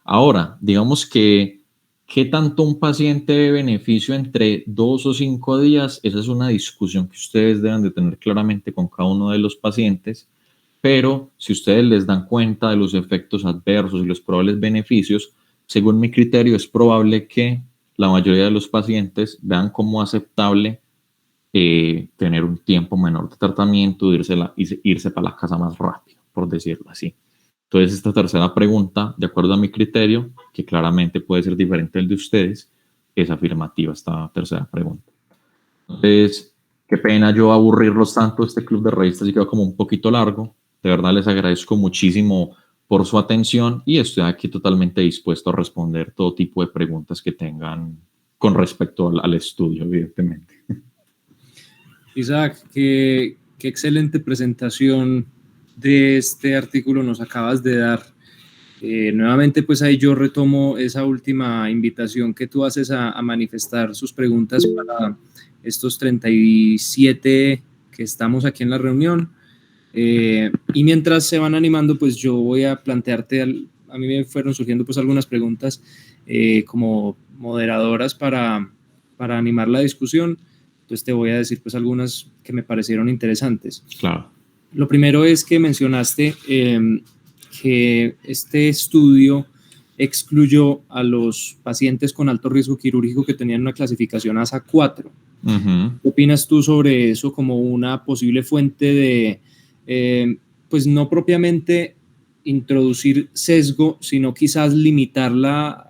[SPEAKER 2] Ahora, digamos que ¿qué tanto un paciente ve beneficio entre 2 o 5 días? Esa es una discusión que ustedes deben de tener claramente con cada uno de los pacientes, pero si ustedes les dan cuenta de los efectos adversos y los probables beneficios, según mi criterio, es probable que la mayoría de los pacientes vean como aceptable tener un tiempo menor de tratamiento, irse para la casa más rápido, por decirlo así. Entonces, esta tercera pregunta, de acuerdo a mi criterio, que claramente puede ser diferente del de ustedes, es afirmativa esta tercera pregunta. Entonces, qué pena yo aburrirlos tanto, este club de revistas y quedó como un poquito largo. De verdad les agradezco muchísimo por su atención y estoy aquí totalmente dispuesto a responder todo tipo de preguntas que tengan con respecto al estudio, evidentemente.
[SPEAKER 1] Isaac, qué excelente presentación de este artículo nos acabas de dar. Nuevamente, pues ahí yo retomo esa última invitación que tú haces a manifestar sus preguntas para estos 37 que estamos aquí en la reunión. Y mientras se van animando, pues yo voy a plantearte, a mí me fueron surgiendo pues algunas preguntas como moderadoras para animar la discusión. Entonces te voy a decir pues algunas que me parecieron interesantes.
[SPEAKER 2] Claro.
[SPEAKER 1] Lo primero es que mencionaste que este estudio excluyó a los pacientes con alto riesgo quirúrgico que tenían una clasificación ASA 4.
[SPEAKER 2] Uh-huh.
[SPEAKER 1] ¿Qué opinas tú sobre eso como una posible fuente de, pues no propiamente introducir sesgo, sino quizás limitar la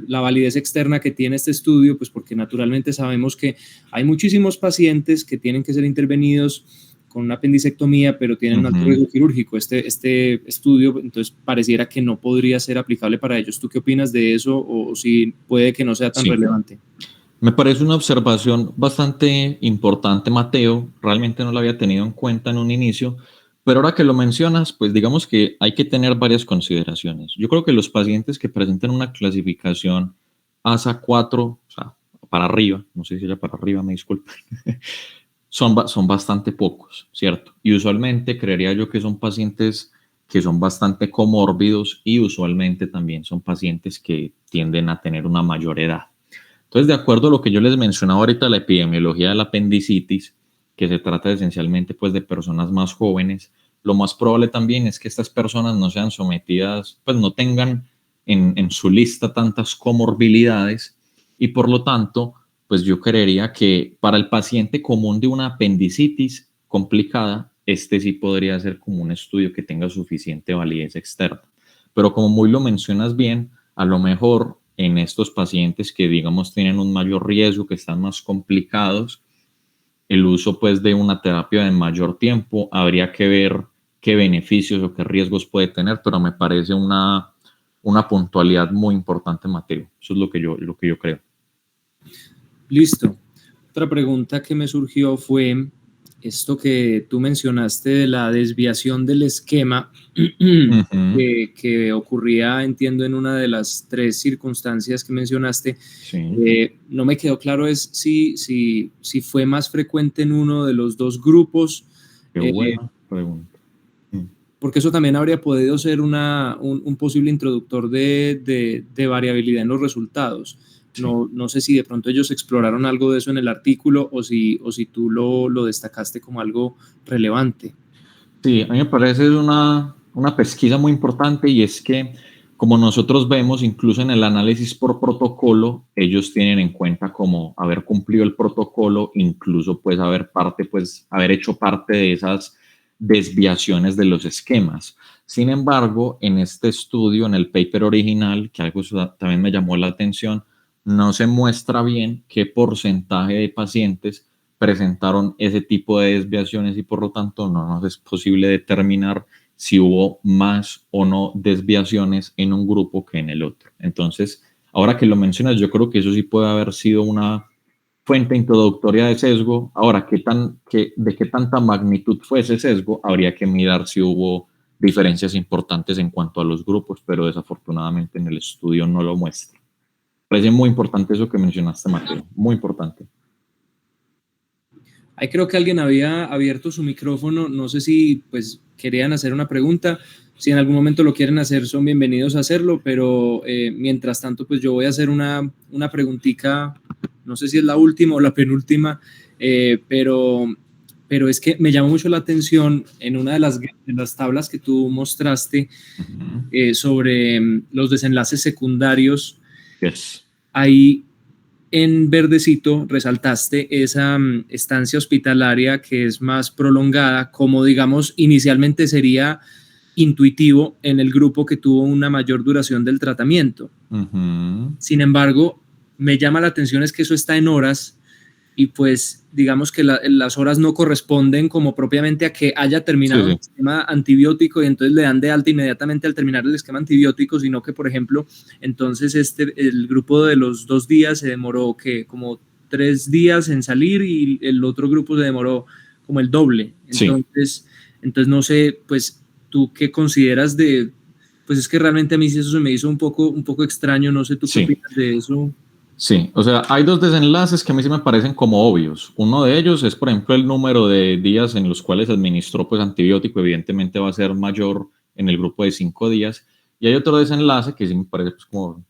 [SPEAKER 1] validez externa que tiene este estudio, pues porque naturalmente sabemos que hay muchísimos pacientes que tienen que ser intervenidos con una apendicectomía, pero tienen un alto riesgo quirúrgico. Este estudio, entonces, pareciera que no podría ser aplicable para ellos. ¿Tú qué opinas de eso o si puede que no sea tan relevante?
[SPEAKER 2] Me parece una observación bastante importante, Mateo. Realmente no la había tenido en cuenta en un inicio, pero ahora que lo mencionas, pues digamos que hay que tener varias consideraciones. Yo creo que los pacientes que presentan una clasificación ASA 4, o sea, para arriba, no sé si era para arriba, me disculpen, son bastante pocos, ¿cierto? Y usualmente creería yo que son pacientes que son bastante comórbidos y usualmente también son pacientes que tienden a tener una mayor edad. Entonces, de acuerdo a lo que yo les mencionaba ahorita, la epidemiología de la apendicitis, que se trata esencialmente pues, de personas más jóvenes, lo más probable también es que estas personas no sean sometidas, pues no tengan en su lista tantas comorbilidades y por lo tanto, pues yo creería que para el paciente común de una apendicitis complicada, este sí podría ser como un estudio que tenga suficiente validez externa. Pero como muy lo mencionas bien, a lo mejor en estos pacientes que digamos tienen un mayor riesgo, que están más complicados, el uso pues de una terapia de mayor tiempo, habría que ver qué beneficios o qué riesgos puede tener, pero me parece una puntualidad muy importante, Mateo. Eso es lo que yo creo.
[SPEAKER 1] Listo. Otra pregunta que me surgió fue esto que tú mencionaste de la desviación del esquema que ocurría, entiendo, en una de las 3 circunstancias que mencionaste. Sí. No me quedó claro es si fue más frecuente en uno de los 2 grupos.
[SPEAKER 2] Qué buena pregunta.
[SPEAKER 1] Porque eso también habría podido ser un posible introductor de variabilidad en los resultados. Sí. No sé si de pronto ellos exploraron algo de eso en el artículo o si tú lo destacaste como algo relevante.
[SPEAKER 2] Sí, a mí me parece una pesquisa muy importante y es que como nosotros vemos incluso en el análisis por protocolo, ellos tienen en cuenta como haber cumplido el protocolo, incluso pues haber hecho parte de esas desviaciones de los esquemas. Sin embargo, en este estudio, en el paper original, que algo también me llamó la atención, no se muestra bien qué porcentaje de pacientes presentaron ese tipo de desviaciones y por lo tanto no nos es posible determinar si hubo más o no desviaciones en un grupo que en el otro. Entonces, ahora que lo mencionas, yo creo que eso sí puede haber sido una fuente introductoria de sesgo. Ahora, de qué tanta magnitud fue ese sesgo, habría que mirar si hubo diferencias importantes en cuanto a los grupos, pero desafortunadamente en el estudio no lo muestra. Parece muy importante eso que mencionaste, Mateo, muy importante.
[SPEAKER 1] Ahí creo que alguien había abierto su micrófono, no sé si pues querían hacer una pregunta, si en algún momento lo quieren hacer son bienvenidos a hacerlo, pero mientras tanto pues yo voy a hacer una preguntita, no sé si es la última o la penúltima, pero es que me llamó mucho la atención en una de las tablas que tú mostraste sobre los desenlaces secundarios.
[SPEAKER 2] Yes.
[SPEAKER 1] Ahí en verdecito resaltaste esa estancia hospitalaria que es más prolongada, como digamos inicialmente sería intuitivo en el grupo que tuvo una mayor duración del tratamiento. Sin embargo, me llama la atención es que eso está en horas y pues digamos que las horas no corresponden como propiamente a que haya terminado el esquema antibiótico y entonces le dan de alta inmediatamente al terminar el esquema antibiótico, sino que por ejemplo entonces el grupo de los 2 días se demoró que como 3 días en salir y el otro grupo se demoró como el doble. Entonces no sé, pues tú qué consideras de, pues es que realmente a mí sí eso se me hizo un poco extraño, no sé tú qué opinas de eso.
[SPEAKER 2] Sí, o sea, hay 2 desenlaces que a mí sí me parecen como obvios. Uno de ellos es, por ejemplo, el número de días en los cuales se administró pues, antibiótico, evidentemente va a ser mayor en el grupo de 5 días. Y hay otro desenlace que sí me parece pues, como un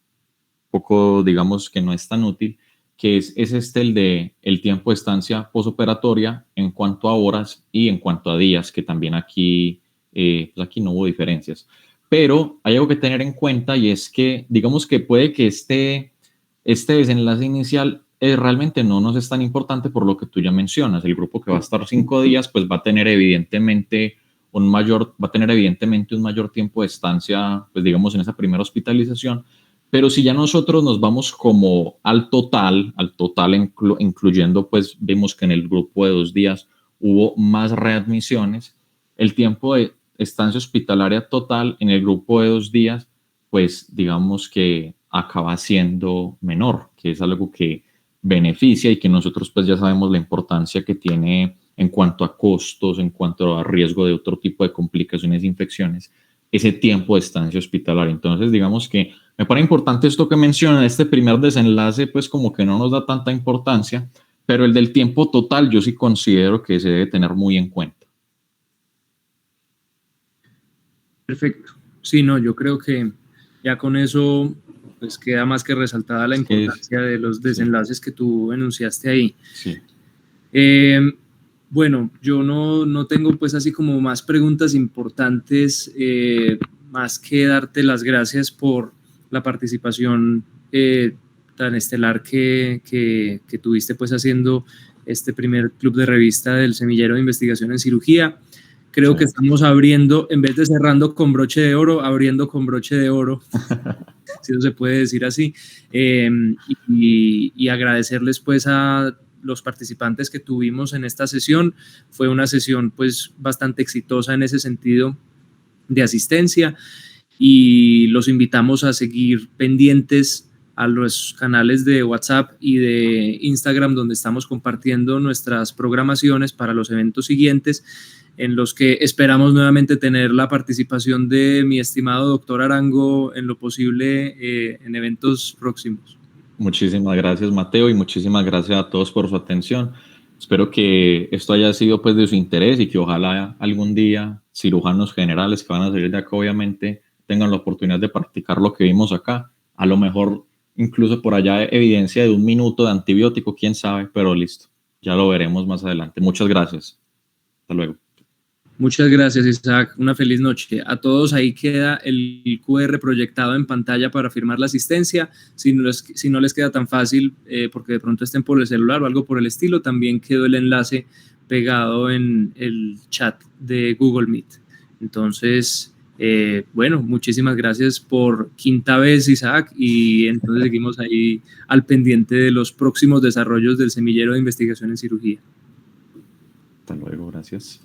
[SPEAKER 2] poco, digamos, que no es tan útil, que es el de el tiempo de estancia posoperatoria en cuanto a horas y en cuanto a días, que también aquí, pues aquí no hubo diferencias. Pero hay algo que tener en cuenta y es que, digamos que puede que este desenlace inicial realmente no nos es tan importante por lo que tú ya mencionas. El grupo que va a estar 5 días, pues va a tener evidentemente un mayor tiempo de estancia, pues digamos, en esa primera hospitalización. Pero si ya nosotros nos vamos como al total incluyendo, pues vemos que en el grupo de 2 días hubo más readmisiones, el tiempo de estancia hospitalaria total en el grupo de 2 días, pues digamos que acaba siendo menor, que es algo que beneficia y que nosotros pues ya sabemos la importancia que tiene en cuanto a costos, en cuanto a riesgo de otro tipo de complicaciones e infecciones, ese tiempo de estancia hospitalaria. Entonces, digamos que me parece importante esto que menciona, este primer desenlace, pues como que no nos da tanta importancia, pero el del tiempo total yo sí considero que se debe tener muy en cuenta.
[SPEAKER 1] Perfecto. Sí, no, yo creo que ya con eso pues queda más que resaltada la importancia de los desenlaces que tú enunciaste ahí.
[SPEAKER 2] Sí.
[SPEAKER 1] Bueno, yo no tengo pues así como más preguntas importantes, más que darte las gracias por la participación tan estelar que tuviste pues haciendo este primer club de revista del Semillero de Investigación en Cirugía. Creo que estamos abriendo, en vez de cerrando con broche de oro, abriendo con broche de oro, si eso se puede decir así, y agradecerles pues a los participantes que tuvimos en esta sesión. Fue una sesión pues bastante exitosa en ese sentido de asistencia y los invitamos a seguir pendientes a los canales de WhatsApp y de Instagram donde estamos compartiendo nuestras programaciones para los eventos siguientes, en los que esperamos nuevamente tener la participación de mi estimado doctor Arango en lo posible en eventos próximos.
[SPEAKER 2] Muchísimas gracias, Mateo, y muchísimas gracias a todos por su atención. Espero que esto haya sido pues de su interés y que ojalá algún día cirujanos generales que van a salir de acá obviamente tengan la oportunidad de practicar lo que vimos acá. A lo mejor incluso por allá evidencia de 1 minuto de antibiótico, quién sabe, pero listo. Ya lo veremos más adelante. Muchas gracias. Hasta luego.
[SPEAKER 1] Muchas gracias, Isaac. Una feliz noche. A todos ahí queda el QR proyectado en pantalla para firmar la asistencia. Si no les queda tan fácil, porque de pronto estén por el celular o algo por el estilo, también quedó el enlace pegado en el chat de Google Meet. Entonces, bueno, muchísimas gracias por 5ª vez, Isaac, y entonces seguimos ahí al pendiente de los próximos desarrollos del Semillero de Investigación en Cirugía.
[SPEAKER 2] Hasta luego, gracias.